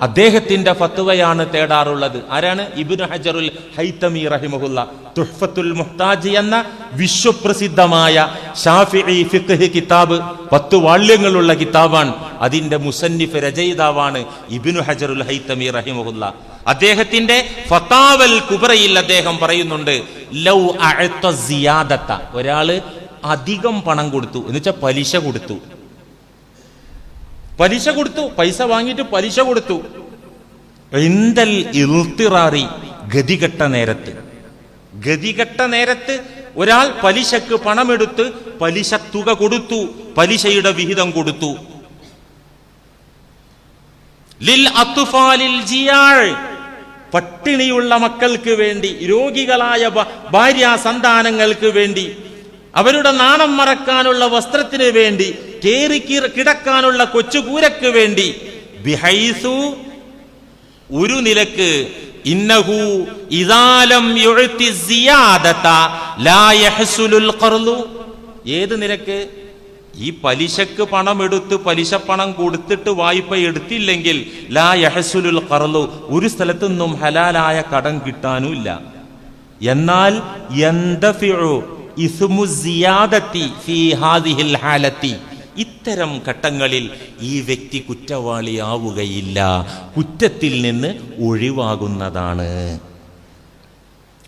അദ്ദേഹത്തിന്റെ ഫത്വയാണ് തേടാറുള്ളത്. ആരാണ്? ഇബ്നു ഹജറുൽ ഹൈതമി റഹിമഹുല്ല. തുഹ്ഫത്തുൽ മുഹ്താജ് എന്ന വിശ്വപ്രസിദ്ധമായ ശാഫിഈ ഫിഖ്ഹ് കിതാബ് 10 വാള്യങ്ങളുള്ള കിതാബാണ്. അതിന്റെ മുസന്നിഫ് രചയിതാവാണ് ഇബ്നു ഹജറുൽ ഹൈതമി റഹിമഹുല്ല. അദ്ദേഹത്തിന്റെ ഫതാവൽ കുബ്രയിൽ അദ്ദേഹം പറയുന്നുണ്ട്, ലൗ അഅത സിയാദത, ഒരാള് അധികം പണം കൊടുത്തു, എന്നുവെച്ചാൽ പലിശ കൊടുത്തു, പൈസ വാങ്ങിയിട്ട് പലിശ കൊടുത്തു. ഇൻദൽ ഇൽത്തിറാറി, ഗതികെട്ട നേരത്ത് ഒരാൾ പലിശക്ക് പണമെടുത്ത് പലിശ തുക കൊടുത്തു, പലിശയുടെ വിഹിതം കൊടുത്തു. ലിൽ അത്ഫാലിൽ ജിയാൾ, പട്ടിണിയുള്ള മക്കൾക്ക് വേണ്ടി, രോഗികളായ ഭാര്യ സന്താനങ്ങൾക്ക് വേണ്ടി, അവരുടെ നാണം മറക്കാനുള്ള വസ്ത്രത്തിന് വേണ്ടി, കേറി കിടക്കാനുള്ള കൊച്ചുകൂരക്ക് വേണ്ടി, ബിഹൈസു, ഒരു നിലക്ക്, ഇന്നഹു ഇദാലം യുഅതി സിയാദത ലാ യഹ്സുലുൽ ഖർളു, ഏത് നിലക്ക്? ഈ പലിശക്ക് പണം എടുത്ത് പലിശ പണം കൊടുത്തിട്ട് വായ്പ എടുത്തില്ലെങ്കിൽ ലാ യഹ്സുലുൽ ഖർളു, ഒരു സ്ഥലത്തു നിന്നും ഹലാലായ കടം കിട്ടാനുമില്ല. എന്നാൽ യന്തഫിഉ ഇസ്മു സിയാദതി ഫീ ഹാദിഹിൽ ഹാലത്തി, ഇത്തരം ഘട്ടങ്ങളിൽ ഈ വ്യക്തി കുറ്റവാളിയാവുകയില്ല, കുറ്റത്തിൽ നിന്ന് ഒഴിവാകുന്നതാണ്.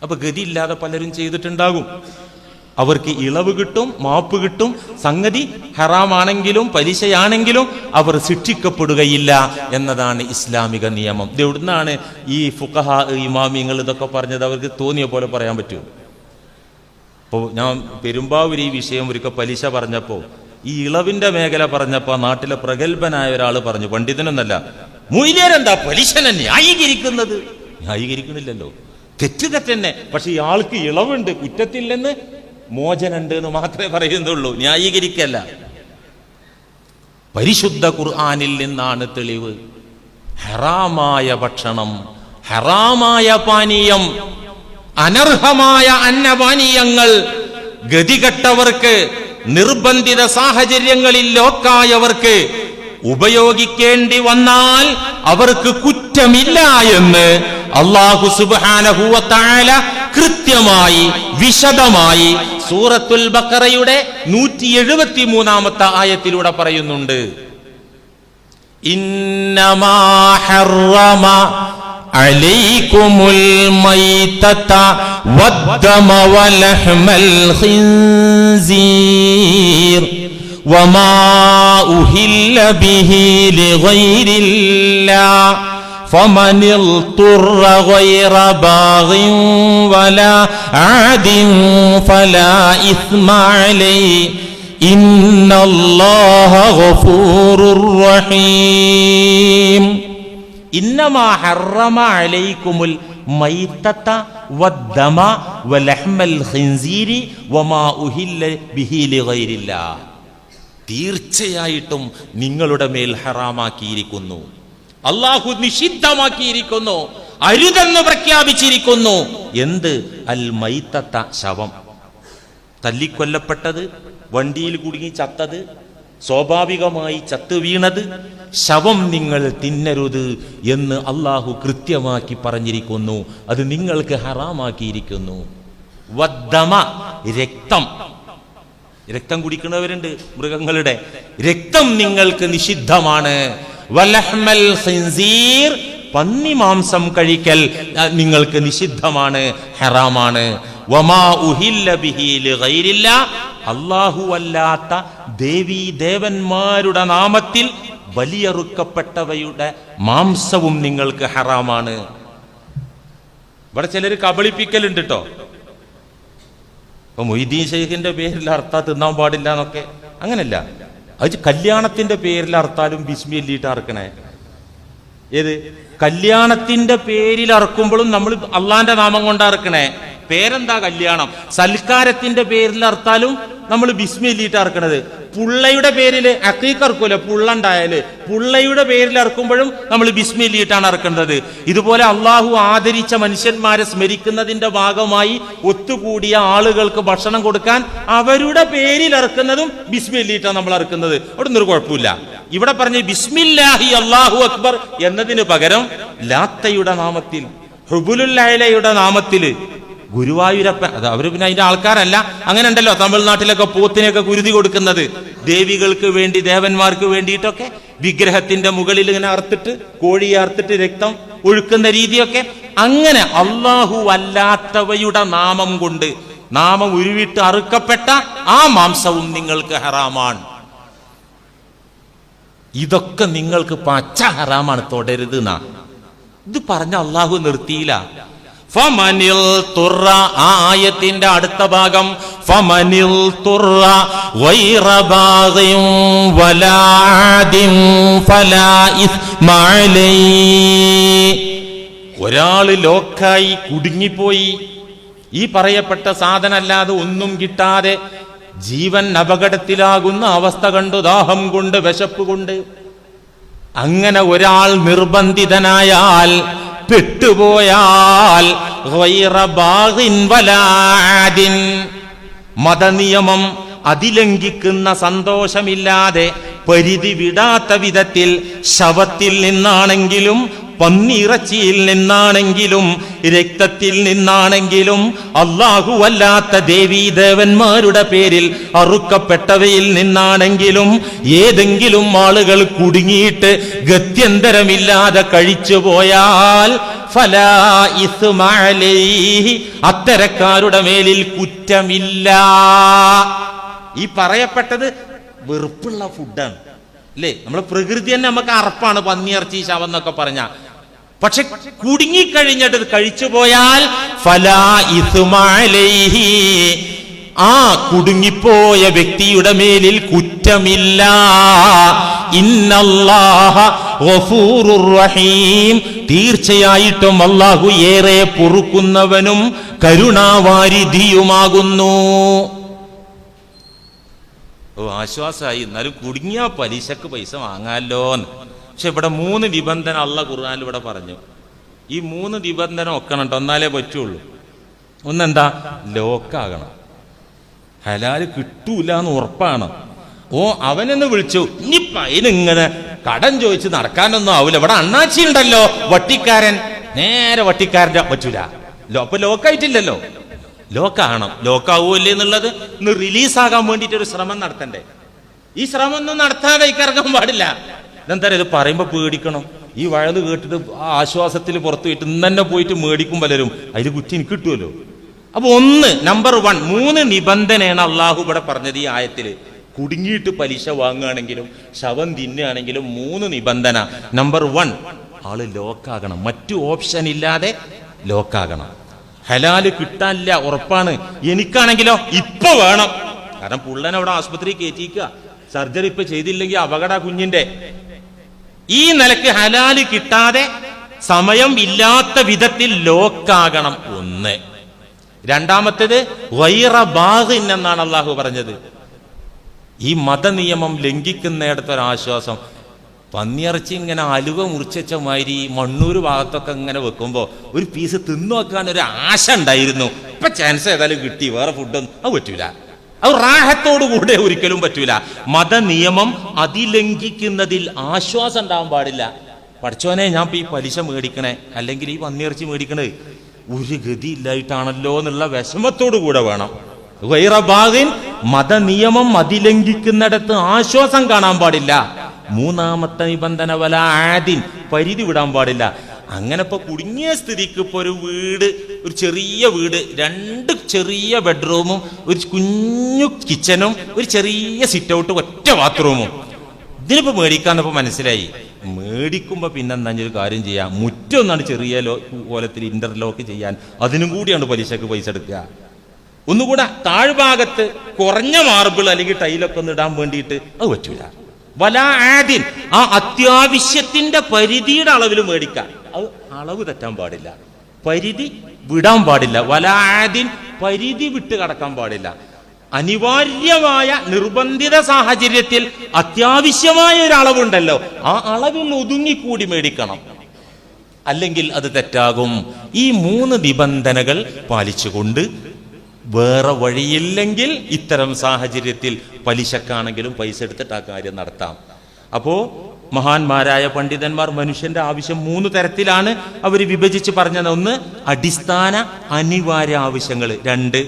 അപ്പൊ ഗതിയില്ലാതെ പലരും ചെയ്തിട്ടുണ്ടാകും. അവർക്ക് ഇളവ് കിട്ടും, മാപ്പ് കിട്ടും. സംഗതി ഹറാമാണെങ്കിലും പലിശയാണെങ്കിലും അവർ ശിക്ഷിക്കപ്പെടുകയില്ല എന്നതാണ് ഇസ്ലാമിക നിയമം. ഇത് എവിടുന്നാണ് ഈ ഫുഖഹാ ഇമാമിങ്ങൾ ഇതൊക്കെ പറഞ്ഞത്? അവർക്ക് തോന്നിയ പോലെ പറയാൻ പറ്റുമോ? അപ്പോൾ ഞാൻ പെരുമ്പാവൂർ ഈ വിഷയം ഒരിക്കൽ പലിശ പറഞ്ഞപ്പോൾ, ഈ ഇളവിന്റെ മേഖല പറഞ്ഞപ്പോൾ നാട്ടിലെ പ്രഗത്ഭനായ ഒരാൾ പറഞ്ഞു, പണ്ഡിതനൊന്നല്ല, മുയ്ലിയാരെന്താ പലിശനെ ന്യായീകരിക്കുന്നത്? ന്യായീകരിക്കണില്ലല്ലോ, തെറ്റന്നെ. പക്ഷെ ഇയാൾക്ക് ഇളവുണ്ട്, കുറ്റത്തിൽ നിന്ന് മോചനുണ്ട് എന്ന് മാത്രമേ പറയുന്നുള്ളൂ, ന്യായീകരിക്കല്ല. പരിശുദ്ധ ഖുർആനിൽ നിന്നാണ് തെളിവ്. ഹറാമായ ഭക്ഷണം, ഹറാമായ പാനീയം, അനർഹമായ അന്നപാനീയങ്ങൾ ഗതികെട്ടവർക്ക്, നിർബന്ധിത സാഹചര്യങ്ങളിൽ ലോക്കായവർക്ക് ഉപയോഗിക്കേണ്ടി വന്നാൽ അവർക്ക് കുറ്റമില്ല എന്ന് അല്ലാഹു സുബ്ഹാനഹു വ തആല കൃത്യമായി വിശദമായി സൂറത്തുൽ ബഖറയുടെ 173-ാമത്തെ ആയത്തിലൂടെ പറയുന്നുണ്ട്. ഇന്നമാ ഹറമ അലൈക്കുമുൽ മൈതത വദ്ദമ വലഹ്മൽ ഖിൻസീർ വമാ ഉഹില്ല ബിഹി ലിഗൈരില്ലാഹ് فمن اضطر غير باغ ولا عاد فلا إثم عليه إن الله غفور رحيم إنما حرم عليكم الميتة والدم ولحم الخنزير وما أهل به لغير الله. തീർച്ചയായിട്ടും നിങ്ങളുടെ മേൽ ഹറാമാക്കിയിരിക്കുന്നു, അള്ളാഹു നിഷിദ്ധമാക്കിയിരിക്കുന്നു, അരുതെന്ന് പ്രഖ്യാപിച്ചിരിക്കുന്നു. എന്ത്? അൽ മൈത്തത്ത, ശവം, തല്ലിക്കൊല്ലപ്പെട്ടത്, വണ്ടിയിൽ കുടുങ്ങി ചത്തത്, സ്വാഭാവികമായി ചത്തു വീണത്, ശവം നിങ്ങൾ തിന്നരുത് എന്ന് അള്ളാഹു കൃത്യമാക്കി പറഞ്ഞിരിക്കുന്നു. അത് നിങ്ങൾക്ക് ഹറാമാക്കിയിരിക്കുന്നു. വദ്ദമ, രക്തം, രക്തം കുടിക്കുന്നവരുണ്ട്, മൃഗങ്ങളുടെ രക്തം നിങ്ങൾക്ക് നിഷിദ്ധമാണ്. വലഹ്മൽ ഖിൻസീർ, പന്നി മാംസം കഴിക്കൽ നിങ്ങൾക്ക് നിഷിദ്ധമാണ്, ഹറാമാണ്. വമാ ഉഹില്ല ബിഹി ലിഗൈരില്ലാഹ്, അല്ലാഹു അല്ലാത്ത ദേവീ ദേവന്മാരുടെ നാമത്തിൽ ബലിയറുക്കപ്പെട്ടവയുടെ മാംസവും നിങ്ങൾക്ക് ഹറാമാണ്. ഇവിടെ ചിലർ കബളിപ്പിക്കലുണ്ട് കേട്ടോ. ഇപ്പൊ മൊയ്തീൻ ശൈഖിന്റെ പേരിൽ അർത്ഥ തിന്നാൻ പാടില്ല എന്നൊക്കെ, അങ്ങനല്ല. അത് കല്യാണത്തിന്റെ പേരിൽ അർത്താലും ബിസ്മി എല്ലിട്ട് അറക്കണേ. ഏത് കല്യാണത്തിന്റെ പേരിൽ അറക്കുമ്പോഴും നമ്മൾ അള്ളാന്റെ നാമം കൊണ്ടാ ഇറക്കണേ. പേരെന്താ കല്യാണം. സൽക്കാരത്തിന്റെ പേരിൽ അർത്താലും നമ്മൾ ബിസ്മില്ലിട്ട് അറക്കണത്. പുള്ളയുടെ പേരിൽ അക്കീക്ക് അറക്കൂല, പുള്ള ഉണ്ടായാല് പുള്ളയുടെ പേരിൽ അറക്കുമ്പോഴും നമ്മൾ ബിസ്മില്ലിട്ടാണ് അറക്കേണ്ടത്. ഇതുപോലെ അള്ളാഹു ആദരിച്ച മനുഷ്യന്മാരെ സ്മരിക്കുന്നതിന്റെ ഭാഗമായി ഒത്തുകൂടിയ ആളുകൾക്ക് ഭക്ഷണം കൊടുക്കാൻ അവരുടെ പേരിൽ ഇറക്കുന്നതും ബിസ്മില്ലിട്ടാണ് നമ്മൾ ഇറക്കുന്നത്. അവിടെ ഒന്നും കുഴപ്പമില്ല. ഇവിടെ പറഞ്ഞ് ബിസ്മില്ലാഹി അല്ലാഹു അക്ബർ എന്നതിന് പകരം ലാത്തയുടെ നാമത്തിൽ, ഹുബുലുല്ലയുടെ നാമത്തില്, ഗുരുവായൂരപ്പൻ, അത് അവര് പിന്നെ അതിന്റെ ആൾക്കാരല്ല. അങ്ങനെ ഉണ്ടല്ലോ തമിഴ്നാട്ടിലൊക്കെ പോത്തിനെയൊക്കെ കുരുതി കൊടുക്കുന്നത് ദേവികൾക്ക് വേണ്ടി, ദേവന്മാർക്ക് വേണ്ടിയിട്ടൊക്കെ വിഗ്രഹത്തിന്റെ മുകളിൽ ഇങ്ങനെ അറുത്തിട്ട്, കോഴിയെ അറുത്തിട്ട് രക്തം ഒഴുക്കുന്ന രീതിയൊക്കെ. അങ്ങനെ അള്ളാഹു അല്ലാത്തവയുടെ നാമം കൊണ്ട്, നാമം ഉരുവിട്ട് അറുക്കപ്പെട്ട ആ മാംസവും നിങ്ങൾക്ക് ഹറാമാണ്. ഇതൊക്കെ നിങ്ങൾക്ക് പച്ച ഹറാമാണ്, തൊടരുത് എന്നാ ഇത് പറഞ്ഞ അള്ളാഹു നിർത്തിയില്ല. ഫമനിൽ തുറ, ആ ആയത്തിന്റെ അടുത്ത ഭാഗം ഫമനിൽ തുറ ഗൈറ ബാഗിൻ വലാ ആദിൻ ഫലാ ഇസ്മ അലൈഹി. ഒരാള് ലോക്കായി കുടുങ്ങിപ്പോയി, ഈ പറയപ്പെട്ട സാധനമല്ലാതെ ഒന്നും കിട്ടാതെ ജീവൻ അപകടത്തിലാകുന്ന അവസ്ഥ കണ്ടു, ദാഹം കൊണ്ട്, വിശപ്പ് കൊണ്ട്. അങ്ങനെ ഒരാൾ നിർബന്ധിതനായാൽ, പെട്ടുപോയാൽ, മതനിയമം അതിലംഘിക്കുന്ന, സന്തോഷമില്ലാതെ പരിധി വിടാത്ത വിധത്തിൽ ശവത്തിൽ നിന്നാണെങ്കിലും പന്നിയിറച്ചിയിൽ നിന്നാണെങ്കിലും രക്തത്തിൽ നിന്നാണെങ്കിലും അല്ലാഹു അല്ലാത്ത ദേവീദേവന്മാരുടെ പേരിൽ അറുക്കപ്പെട്ടവയിൽ നിന്നാണെങ്കിലും ഏതെങ്കിലും ആളുകൾ കുടുങ്ങിയിട്ട് ഗത്യന്തരമില്ലാതെ കഴിച്ചു പോയാൽ ഫലാ ഇസ്മ അലൈഹി, അത്തരക്കാരുടെ മേലിൽ കുറ്റമില്ല. ഈ പറയപ്പെട്ടത് വെറുപ്പുള്ള ഫുഡാണ് അല്ലേ? നമ്മളെ പ്രകൃതി തന്നെ നമുക്ക് അറപ്പാണ്, പന്നിയിറച്ചി, ശവം എന്നൊക്കെ പറഞ്ഞ. പക്ഷെ കുടുങ്ങിക്കഴിഞ്ഞിട്ട് കഴിച്ചു പോയാൽ ഫലാ ഇസ്മ അലൈഹി, ആ കുടുങ്ങിപ്പോയ വ്യക്തിയുടെ മേലിൽ കുറ്റമില്ല. ഇന്നല്ലാഹ ഗഫൂറുർ റഹീം, തീർച്ചയായിട്ടും അല്ലാഹു ഏറെ പൊറുക്കുന്നവനും കരുണാവാരിധിയുമാകുന്നു. ആശ്വാസമായി, എന്നാലും കുടുങ്ങിയ പലിശക്ക് പൈസ വാങ്ങാലോന്ന്. പക്ഷെ ഇവിടെ 3 നിബന്ധന അള്ളാഹ് ഖുർആനിൽ ഇവിടെ പറഞ്ഞു. ഈ 3 നിബന്ധന ഒക്കണം കേട്ടോ, എന്നാലേ പറ്റുള്ളൂ. ഒന്നെന്താ? ലോക്കാകണം, ഹലാല് കിട്ടൂല എന്ന് ഉറപ്പാണ്. അവനെന്ന് വിളിച്ചു, ഇനിയിപ്പ അതിനിങ്ങനെ കടം ചോദിച്ച് നടക്കാനൊന്നും ആവൂല. ഇവിടെ അണ്ണാച്ചി ഉണ്ടല്ലോ വട്ടിക്കാരൻ, നേരെ വട്ടിക്കാരൻ്റെ പറ്റൂല. അപ്പൊ ലോക്കായിട്ടില്ലല്ലോ, ലോക്കാകണം. ലോക്കാവൂല്ലേ എന്നുള്ളത് ഇന്ന് റിലീസാകാൻ വേണ്ടിയിട്ട് ഒരു ശ്രമം നടത്തണ്ടേ? ഈ ശ്രമം ഒന്നും നടത്താതെ ഇറങ്ങാൻ പാടില്ല. ഇതെന്താ ഇത് പറയുമ്പോ പേടിക്കണം. ഈ വഴല് കേട്ടിട്ട് ആ ആശ്വാസത്തിൽ പുറത്തു പോയിട്ട് ഇന്ന് തന്നെ പോയിട്ട് മേടിക്കും പലരും, അതിൽ കുറ്റി എനിക്ക് കിട്ടുമല്ലോ. അപ്പൊ നമ്പർ 1, 3 നിബന്ധനയാണ് അള്ളാഹു ഇവിടെ പറഞ്ഞത് ഈ ആയത്തില്. കുടുങ്ങിയിട്ട് പലിശ വാങ്ങുകയാണെങ്കിലും ശവം തിന്നുകയാണെങ്കിലും 3 നിബന്ധന. നമ്പർ 1, ആള് ലോക്കാകണം, മറ്റു ഓപ്ഷൻ ഇല്ലാതെ ലോക്കാകണം. ഹലാല് കിട്ടാനില്ല ഉറപ്പാണ്. എനിക്കാണെങ്കിലോ ഇപ്പൊ വേണം, കാരണം പുള്ളനെ അവിടെ ആശുപത്രി കയറ്റിക്കുക, സർജറി ഇപ്പൊ ചെയ്തില്ലെങ്കിൽ അപകട കുഞ്ഞിന്റെ. ഈ നിലക്ക് ഹലാല് കിട്ടാതെ സമയം ഇല്ലാത്ത വിധത്തിൽ ലോക്കാകണം 1. രണ്ടാമത്തേത് ഗൈറ ബാഗിൻ എന്നാണ് അള്ളാഹു പറഞ്ഞത്. ഈ മതനിയമം ലംഘിക്കുന്നിടത്തൊരാശ്വാസം. പന്നിയിറച്ചി ഇങ്ങനെ അലുവ മുറിച്ച മാതിരി മണ്ണൂർ ഭാഗത്തൊക്കെ ഇങ്ങനെ വെക്കുമ്പോ ഒരു പീസ് തിന്നു വെക്കാൻ ഒരു ആശ ഉണ്ടായിരുന്നു. ഇപ്പൊ ചാൻസ് ഏതായാലും കിട്ടി, വേറെ ഫുഡൊന്നും അത് പറ്റൂല. അത് റാഹത്തോടു കൂടെ ഒരിക്കലും പറ്റൂല. മതനിയമം അതിലംഘിക്കുന്നതിൽ ആശ്വാസം ഉണ്ടാവാൻ പാടില്ല. പഠിച്ചോനെ ഞാൻ ഇപ്പൊ ഈ പലിശ മേടിക്കണേ അല്ലെങ്കിൽ ഈ പന്നിയിറച്ചി മേടിക്കണേ ഒരു ഗതി ഇല്ലായിട്ടാണല്ലോ എന്നുള്ള വിഷമത്തോടു കൂടെ വേണം. ഗൈറ ബാഗിൻ, മതനിയമം അതിലംഘിക്കുന്നിടത്ത് ആശ്വാസം കാണാൻ പാടില്ല. 3ാമത്തെ നിബന്ധന വല ആദിൻ, പരിധി വിടാൻ പാടില്ല. അങ്ങനെ ഇപ്പൊ കുടുങ്ങിയ സ്ഥിതിക്ക് ഇപ്പൊ ഒരു വീട്, ഒരു ചെറിയ വീട്, 2 ചെറിയ ബെഡ്റൂമും ഒരു കുഞ്ഞു കിച്ചനും ഒരു ചെറിയ സിറ്റ് ഔട്ട്, ഒറ്റ ബാത്റൂമും. ഇതിനിപ്പോ മേടിക്കാന്നപ്പോ മനസ്സിലായി. മേടിക്കുമ്പോ പിന്നെ എന്താ ഒരു കാര്യം ചെയ്യാം, മുറ്റൊന്നാണ് ചെറിയ കോലത്തിൽ ഇന്റർലോക്ക് ചെയ്യാൻ, അതിനും കൂടിയാണ് പലിശക്ക് പൈസ എടുക്കുക. ഒന്നുകൂടെ താഴ്ഭാഗത്ത് കുറഞ്ഞ മാർബിൾ അല്ലെങ്കിൽ ടൈലൊക്കെ ഒന്ന് ഇടാൻ വേണ്ടിയിട്ട് അത് പറ്റൂല. വലാ ആദിൻ, ആ അത്യാവശ്യത്തിന്റെ പരിധിയുടെ അളവിൽ മേടിക്കാം. അത് അളവ് തെറ്റാൻ പാടില്ല, പരിധി വിടാൻ പാടില്ല. വലാ ആദിൻ, പരിധി വിട്ട് കടക്കാൻ പാടില്ല. അനിവാര്യമായ നിർബന്ധിത സാഹചര്യത്തിൽ അത്യാവശ്യമായ ഒരു അളവുണ്ടല്ലോ, ആ അളവിൽ ഒതുങ്ങിക്കൂടി മേടിക്കണം, അല്ലെങ്കിൽ അത് തെറ്റാകും. ഈ 3 നിബന്ധനകൾ പാലിച്ചുകൊണ്ട് വേറെ വഴിയില്ലെങ്കിൽ ഇത്തരം സാഹചര്യത്തിൽ പലിശക്കാണെങ്കിലും പൈസ എടുത്തിട്ട് ആ കാര്യം നടത്താം. അപ്പോ മഹാന്മാരായ പണ്ഡിതന്മാർ മനുഷ്യന്റെ ആവശ്യം 3 തരത്തിലാണ് അവർ വിഭജിച്ച് പറഞ്ഞത്. 1 അടിസ്ഥാന അനിവാര്യ ആവശ്യങ്ങൾ, 2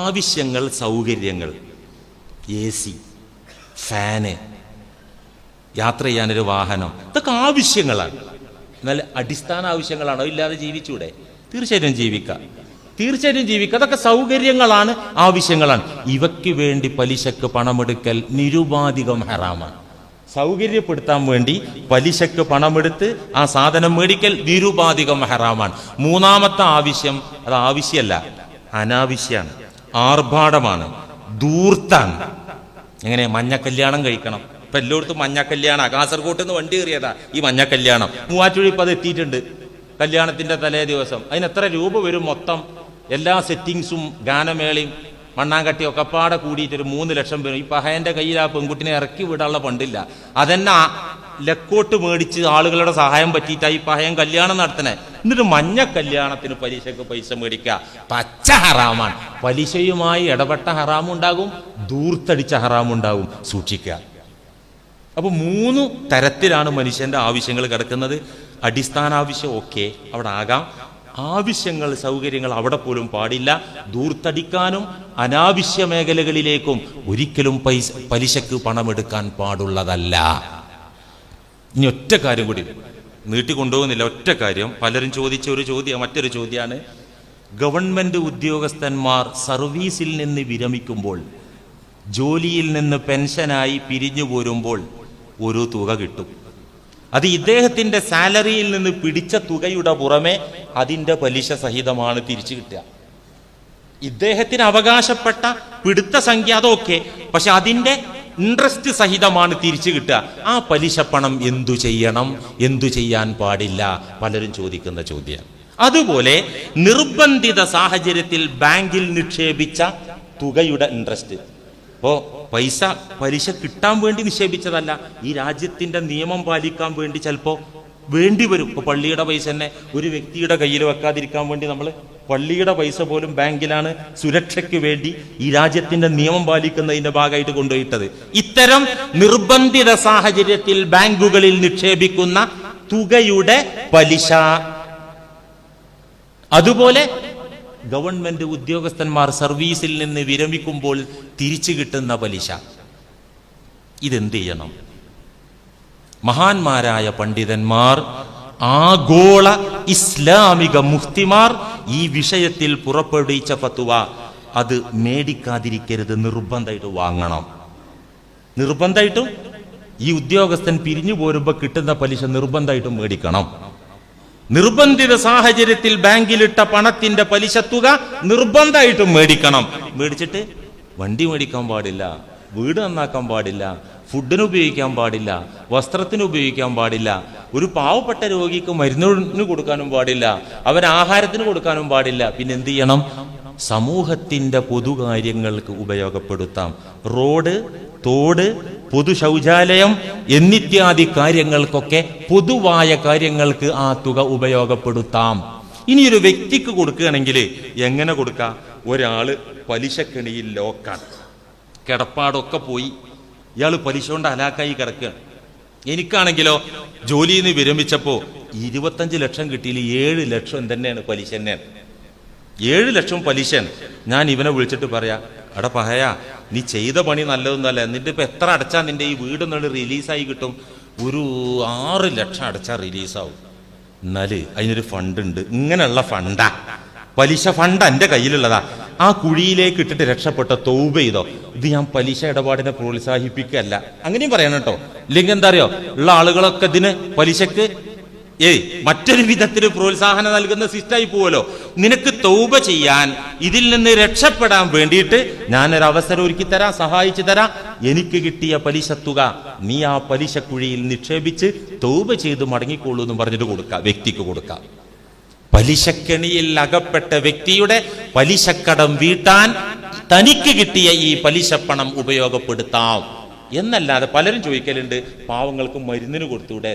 ആവശ്യങ്ങൾ സൗകര്യങ്ങൾ, AC, ഫാന്, യാത്ര ചെയ്യാനൊരു വാഹനം, ഇതൊക്കെ ആവശ്യങ്ങളാണ്. എന്നാൽ അടിസ്ഥാന ആവശ്യങ്ങളാണോ? ഇല്ലാതെ ജീവിച്ചൂടെ? തീർച്ചയായിട്ടും ജീവിക്കാം, തീർച്ചയായിട്ടും ജീവിക്കുക. അതൊക്കെ സൗകര്യങ്ങളാണ്, ആവശ്യങ്ങളാണ്. ഇവയ്ക്ക് വേണ്ടി പലിശക്ക് പണമെടുക്കൽ നിരുപാധികം ഹറാമാണ്. സൗകര്യപ്പെടുത്താൻ വേണ്ടി പലിശക്ക് പണമെടുത്ത് ആ സാധനം മേടിക്കൽ നിരുപാധികം ഹറാമാണ്. 3ാമത്തെ ആവശ്യം, അത് ആവശ്യമല്ല, അനാവശ്യമാണ്, ആർഭാടമാണ്, ധൂർത്താണ്. എങ്ങനെ? മഞ്ഞ കല്യാണം കഴിക്കണം. ഇപ്പൊ എല്ലായിടത്തും മഞ്ഞ കല്യാണം. കാസർഗോട്ട് നിന്ന് വണ്ടി കയറിയതാ ഈ മഞ്ഞ കല്യാണം. മൂവാറ്റുപുഴ ഇപ്പൊ അത് എത്തിയിട്ടുണ്ട്. കല്യാണത്തിന്റെ തലേ ദിവസം അതിന് എത്ര രൂപ വരും മൊത്തം? എല്ലാ സെറ്റിങ്സും ഗാനമേളയും മണ്ണാങ്കട്ടിയൊക്കെ പാടെ കൂടിയിട്ട് ഒരു 3 ലക്ഷം വരും. ഈ പഹയന്റെ കയ്യിൽ ആ പെൺകുട്ടിനെ ഇറക്കി വിടാനുള്ള ഫണ്ടില്ല. അതെന്നെ ലക്കോട്ട് മേടിച്ച് ആളുകളുടെ സഹായം പറ്റിയിട്ടാണ് ഈ പഹയൻ കല്യാണം നടത്തണേ. എന്നിട്ട് മഞ്ഞ കല്യാണത്തിന് പലിശക്ക് പൈസ മേടിക്കുക, പച്ച ഹറാമാണ്. പലിശയുമായി ഇടപെട്ട ഹറാമുണ്ടാകും, ധൂർത്തടിച്ച ഹറാമുണ്ടാകും, സൂക്ഷിക്കുക. അപ്പൊ 3 തരത്തിലാണ് മനുഷ്യന്റെ ആവശ്യങ്ങൾ കിടക്കുന്നത്. അടിസ്ഥാന ആവശ്യം ഓക്കെ, അവിടെ ആകാം. ആവശ്യങ്ങൾ സൗകര്യങ്ങൾ അവിടെ പോലും പാടില്ല. ധൂർത്തടിക്കാനും അനാവശ്യ മേഖലകളിലേക്കും ഒരിക്കലും പലിശക്ക് പണമെടുക്കാൻ പാടുള്ളതല്ല. ഇനി ഒറ്റ കാര്യം കൂടി, നീട്ടിക്കൊണ്ടുപോകുന്നില്ല, ഒറ്റ കാര്യം. പലരും ചോദിച്ച ഒരു ചോദ്യം, മറ്റൊരു ചോദ്യമാണ്, ഗവൺമെന്റ് ഉദ്യോഗസ്ഥന്മാർ സർവീസിൽ നിന്ന് വിരമിക്കുമ്പോൾ, ജോലിയിൽ നിന്ന് പെൻഷനായി പിരിഞ്ഞു പോരുമ്പോൾ ഒരു തുക കിട്ടും. അത് ഇദ്ദേഹത്തിന്റെ സാലറിയിൽ നിന്ന് പിടിച്ച തുകയുടെ പുറമെ അതിന്റെ പലിശ സഹിതമാണ് തിരിച്ചു കിട്ടുക. ഇദ്ദേഹത്തിന് അവകാശപ്പെട്ട പിടുത്ത സംഖ്യ അതൊക്കെ, പക്ഷെ അതിന്റെ ഇൻട്രസ്റ്റ് സഹിതമാണ് തിരിച്ചു കിട്ടുക. ആ പലിശ പണം എന്തു ചെയ്യണം, എന്തു ചെയ്യാൻ പാടില്ല? പലരും ചോദിക്കുന്ന ചോദ്യം. അതുപോലെ നിർബന്ധിത സാഹചര്യത്തിൽ ബാങ്കിൽ നിക്ഷേപിച്ച തുകയുടെ ഇൻട്രസ്റ്റ്, അപ്പോ പലിശ കിട്ടാൻ വേണ്ടി നിക്ഷേപിച്ചതല്ല, ഈ രാജ്യത്തിന്റെ നിയമം പാലിക്കാൻ വേണ്ടി ചിലപ്പോ വേണ്ടി വരും. ഇപ്പൊ പള്ളിയുടെ പൈസ തന്നെ ഒരു വ്യക്തിയുടെ കയ്യിൽ വെക്കാതിരിക്കാൻ വേണ്ടി നമ്മൾ പള്ളിയുടെ പൈസ പോലും ബാങ്കിലാണ് സുരക്ഷയ്ക്ക് വേണ്ടി ഈ രാജ്യത്തിന്റെ നിയമം പാലിക്കുന്നതിന്റെ ഭാഗമായിട്ട് കൊണ്ടുപോയിട്ടത്. ഇത്തരം നിർബന്ധിത സാഹചര്യത്തിൽ ബാങ്കുകളിൽ നിക്ഷേപിക്കുന്ന തുകയുടെ പലിശ, അതുപോലെ ഗവൺമെന്റ് ഉദ്യോഗസ്ഥന്മാർ സർവീസിൽ നിന്ന് വിരമിക്കുമ്പോൾ തിരിച്ചു കിട്ടുന്ന പലിശ, ഇതെന്ത് ചെയ്യണം? മഹാന്മാരായ പണ്ഡിതന്മാർ, ആഗോള ഇസ്ലാമിക മുഫ്തിമാർ ഈ വിഷയത്തിൽ പുറപ്പെടുവിച്ച ഫത്വ, അത് മേടിക്കാതിരിക്കരുത്, നിർബന്ധമായിട്ട് വാങ്ങണം. നിർബന്ധമായിട്ടും ഈ ഉദ്യോഗസ്ഥൻ പിരിഞ്ഞു പോരുമ്പോൾ കിട്ടുന്ന പലിശ നിർബന്ധമായിട്ടും മേടിക്കണം. നിർബന്ധിത സാഹചര്യത്തിൽ ബാങ്കിലിട്ട പണത്തിന്റെ പലിശ തുക നിർബന്ധമായിട്ടും മേടിക്കണം. മേടിച്ചിട്ട് വണ്ടി മേടിക്കാൻ പാടില്ല, വീട് നന്നാക്കാൻ പാടില്ല, ഫുഡിന് ഉപയോഗിക്കാൻ പാടില്ല, വസ്ത്രത്തിന് ഉപയോഗിക്കാൻ പാടില്ല, ഒരു പാവപ്പെട്ട രോഗിക്ക് മരുന്നിന് കൊടുക്കാനും പാടില്ല, അവൻ ആഹാരത്തിന് കൊടുക്കാനും പാടില്ല. പിന്നെ എന്ത് ചെയ്യണം? സമൂഹത്തിന്റെ പൊതുകാര്യങ്ങൾക്ക് ഉപയോഗപ്പെടുത്താം. റോഡ്, തോട്, പൊതു ശൗചാലയം എന്നിത്യാദി കാര്യങ്ങൾക്കൊക്കെ, പൊതുവായ കാര്യങ്ങൾക്ക് ആ തുക ഉപയോഗപ്പെടുത്താം. ഇനിയൊരു വ്യക്തിക്ക് കൊടുക്കുകയാണെങ്കിൽ എങ്ങനെ കൊടുക്കാം? ഒരാള് പലിശക്കെണിയിൽ ലോക്കാണ്, കിടപ്പാടൊക്കെ പോയി, ഇയാൾ പലിശ കൊണ്ട് ഹലാക്കായി കിടക്കുകയാണ്. എനിക്കാണെങ്കിലോ ജോലിയിൽ നിന്ന് വിരമിച്ചപ്പോ 25 ലക്ഷം കിട്ടിയില്ല, 7 ലക്ഷം തന്നെയാണ് പലിശ തന്നെയാണ്, 7 ലക്ഷം പലിശയാണ്. ഞാൻ ഇവനെ വിളിച്ചിട്ട് പറയാ, എടാ പഹയ, നീ ചെയ്ത പണി നല്ലതൊന്നല്ല, എന്നിട്ട് ഇപ്പൊ എത്ര അടച്ചാൽ നിന്റെ ഈ വീടൊന്നും റിലീസായി കിട്ടും? ഒരു 6 ലക്ഷം അടച്ചാൽ റിലീസാവും. എന്നാല് അതിനൊരു ഫണ്ട് ഉണ്ട്, ഇങ്ങനെയുള്ള ഫണ്ടാ, പലിശ ഫണ്ട് എന്റെ കയ്യിലുള്ളതാ, ആ കുഴിയിലേക്ക് ഇട്ടിട്ട് രക്ഷപ്പെട്ട തൗബ ചെയ്തോ. ഇത് ഞാൻ പലിശ ഇടപാടിനെ പ്രോത്സാഹിപ്പിക്കല്ല, അങ്ങനെയും പറയണം കേട്ടോ. ഇല്ലെങ്കിൽ എന്താ അറിയോ, ഉള്ള ആളുകളൊക്കെ ഇതിന് പലിശക്ക് മറ്റൊരു വിധത്തിൽ പ്രോത്സാഹനം നൽകുന്ന സിസ്റ്റായി പോവല്ലോ. നിനക്ക് തൗബ ചെയ്യാൻ, ഇതിൽ നിന്ന് രക്ഷപ്പെടാൻ വേണ്ടിയിട്ട് ഞാനൊരു അവസരം ഒരുക്കി തരാം, സഹായിച്ചു തരാം. എനിക്ക് കിട്ടിയ പലിശ തുക നീ ആ പലിശക്കുഴിയിൽ നിക്ഷേപിച്ച് തൗബ ചെയ്ത് മടങ്ങിക്കോളൂ എന്ന് പറഞ്ഞിട്ട് കൊടുക്കാം, വ്യക്തിക്ക് കൊടുക്കാം. പലിശക്കെണിയിൽ അകപ്പെട്ട വ്യക്തിയുടെ പലിശക്കടം വീട്ടാൻ തനിക്ക് കിട്ടിയ ഈ പലിശ പണം ഉപയോഗപ്പെടുത്താം എന്നല്ലാതെ പലരും ചോദിക്കലുണ്ട്, പാവങ്ങൾക്ക് മരുന്നിന് കൊടുത്തൂടെ?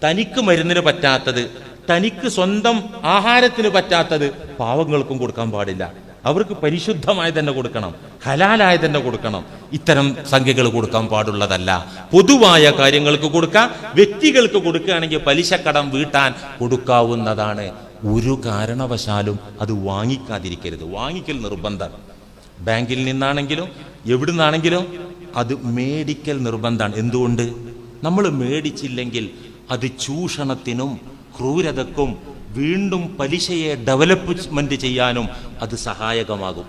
തനിക്ക് മരുന്നിന് പറ്റാത്തത്, തനിക്ക് സ്വന്തം ആഹാരത്തിന് പറ്റാത്തത് പാവങ്ങൾക്കും കൊടുക്കാൻ പാടില്ല. അവർക്ക് പരിശുദ്ധമായി തന്നെ കൊടുക്കണം, ഹലാലായ തന്നെ കൊടുക്കണം. ഇത്തരം സംഖ്യകൾ കൊടുക്കാൻ പാടുള്ളതല്ല. പൊതുവായ കാര്യങ്ങൾക്ക് കൊടുക്കാം. വ്യക്തികൾക്ക് കൊടുക്കുകയാണെങ്കിൽ പലിശക്കടം വീട്ടാൻ കൊടുക്കാവുന്നതാണ്. ഒരു കാരണവശാലും അത് വാങ്ങിക്കാതിരിക്കരുത്. വാങ്ങിക്കൽ നിർബന്ധം. ബാങ്കിൽ നിന്നാണെങ്കിലും എവിടുന്നാണെങ്കിലും അത് മേടിക്കൽ നിർബന്ധമാണ്. എന്തുകൊണ്ട്? നമ്മൾ മേടിച്ചില്ലെങ്കിൽ അത് ചൂഷണത്തിനും ക്രൂരതക്കും വീണ്ടും പലിശയെ ഡെവലപ്മെന്റ് ചെയ്യാനും അത് സഹായകമാകും.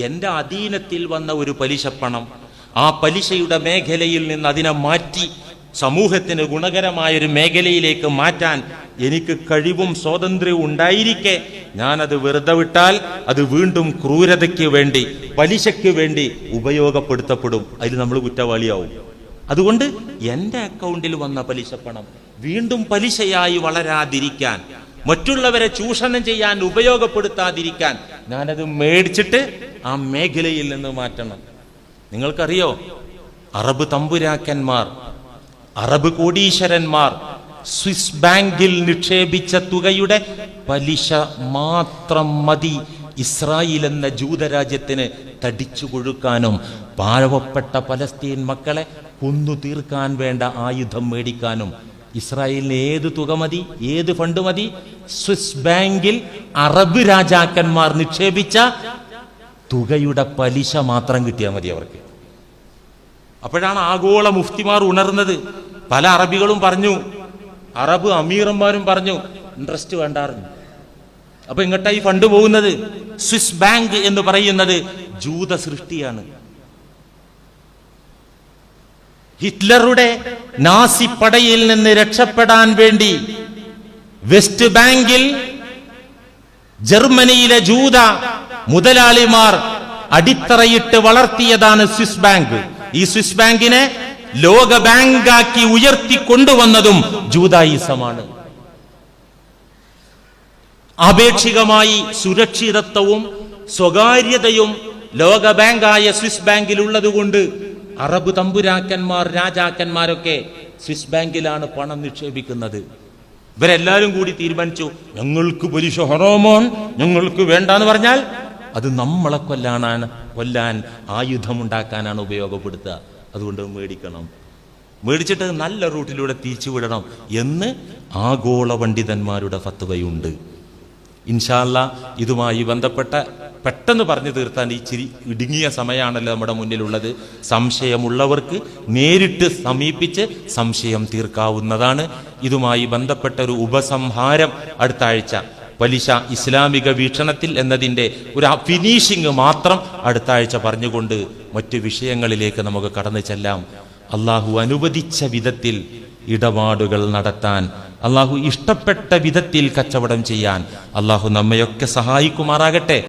എൻ്റെ അധീനത്തിൽ വന്ന ഒരു പലിശപ്പണം ആ പലിശയുടെ മേഖലയിൽ നിന്ന് അതിനെ മാറ്റി സമൂഹത്തിന് ഗുണകരമായൊരു മേഖലയിലേക്ക് മാറ്റാൻ എനിക്ക് കഴിവും സ്വാതന്ത്ര്യവും ഉണ്ടായിരിക്കെ ഞാനത് വെറുതെ വിട്ടാൽ അത് വീണ്ടും ക്രൂരതയ്ക്ക് വേണ്ടി, പലിശയ്ക്ക് വേണ്ടി ഉപയോഗപ്പെടുത്തപ്പെടും. അതിൽ നമ്മൾ കുറ്റവാളിയാവും. അതുകൊണ്ട് എൻ്റെ അക്കൗണ്ടിൽ വന്ന പലിശപ്പണം വീണ്ടും പലിശയായി വളരാതിരിക്കാൻ, മറ്റുള്ളവരെ ചൂഷണം ചെയ്യാൻ ഉപയോഗപ്പെടുത്താതിരിക്കാൻ ഞാനത് മേടിച്ചിട്ട് ആ മേഖലയിൽ നിന്ന് മാറ്റണം. നിങ്ങൾക്കറിയോ, അറബ് തമ്പുരാക്കന്മാർ, അറബ് കോടീശ്വരന്മാർ സ്വിസ് ബാങ്കിൽ നിക്ഷേപിച്ച തുകയുടെ പലിശ മാത്രം മതി ഇസ്രായേൽ എന്ന ജൂതരാജ്യത്തിന് തടിച്ചു കൊഴുക്കാനും പാവപ്പെട്ട പലസ്തീൻ മക്കളെ കൊന്നു തീർക്കാൻ വേണ്ട ആയുധം മേടിക്കാനും. ഇസ്രായേലിന് ഏത് തുക മതി? ഏത് ഫണ്ട് മതി? സ്വിസ് ബാങ്കിൽ അറബ് രാജാക്കന്മാർ നിക്ഷേപിച്ച തുകയുടെ പലിശ മാത്രം കിട്ടിയാൽ മതി അവർക്ക്. അപ്പോഴാണ് ആഗോള മുഫ്തിമാർ ഉണർന്നത്. പല അറബികളും പറഞ്ഞു, അറബ് അമീറന്മാരും പറഞ്ഞു, ഇൻട്രസ്റ്റ് വേണ്ടായിരുന്നു. അപ്പൊ ഇങ്ങോട്ടാ ഈ ഫണ്ട് പോകുന്നത്? സ്വിസ് ബാങ്ക് എന്ന് പറയുന്നത് ജൂത സൃഷ്ടിയാണ്. ഹിറ്റ്ലറുടെ നാസി പടയിൽ നിന്ന് രക്ഷപ്പെടാൻ വേണ്ടി വെസ്റ്റ് ബാങ്കിൽ ജർമ്മനിയിലെ ജൂത മുതലാളിമാർ അടിത്തറയിട്ട് വളർത്തിയതാണ് സ്വിസ് ബാങ്ക്. ഈ സ്വിസ് ബാങ്കിനെ ലോക ബാങ്കാക്കി ഉയർത്തിക്കൊണ്ടുവന്നതും ജൂതായിസമാണ്. ആപേക്ഷികമായി സുരക്ഷിതത്വവും സ്വകാര്യതയും ലോക ബാങ്കായ സ്വിസ് ബാങ്കിൽ ഉള്ളതുകൊണ്ട് അറബ് തമ്പുരാക്കന്മാർ, രാജാക്കന്മാരൊക്കെ സ്വിസ് ബാങ്കിലാണ് പണം നിക്ഷേപിക്കുന്നത്. ഇവരെല്ലാരും കൂടി തീരുമാനിച്ചു, ഞങ്ങൾക്ക് പലിശ ഹറാമാണ്, ഞങ്ങൾക്ക് വേണ്ടാന്ന് പറഞ്ഞാൽ അത് നമ്മളെ കൊല്ലാൻ ആയുധമുണ്ടാക്കാനാണ് ഉപയോഗപ്പെടുത്തുക. അതുകൊണ്ട് മേടിക്കണം, മേടിച്ചിട്ട് നല്ല റൂട്ടിലൂടെ തിരിച്ചുവിടണം എന്ന് ആഗോള പണ്ഡിതന്മാരുടെ ഫത്വയുണ്ട്. ഇൻഷാ അല്ലാഹ് ഇതുമായി ബന്ധപ്പെട്ട പെട്ടെന്ന് പറഞ്ഞു തീർത്താൻ ഈ ചിരി ഇടുങ്ങിയ സമയമാണല്ലോ നമ്മുടെ മുന്നിലുള്ളത്. സംശയമുള്ളവർക്ക് നേരിട്ട് സമീപിച്ച് സംശയം തീർക്കാവുന്നതാണ്. ഇതുമായി ബന്ധപ്പെട്ട ഒരു ഉപസംഹാരം അടുത്ത ആഴ്ച, പലിശ ഇസ്ലാമിക വീക്ഷണത്തിൽ എന്നതിൻ്റെ ഒരു ഫിനിഷിങ് മാത്രം അടുത്ത ആഴ്ച പറഞ്ഞുകൊണ്ട് മറ്റു വിഷയങ്ങളിലേക്ക് നമുക്ക് കടന്നു ചെല്ലാം. അള്ളാഹു അനുവദിച്ച വിധത്തിൽ ഇടപാടുകൾ നടത്താൻ, അള്ളാഹു ഇഷ്ടപ്പെട്ട വിധത്തിൽ കച്ചവടം ചെയ്യാൻ അള്ളാഹു നമ്മയൊക്കെ സഹായിക്കുമാറാകട്ടെ.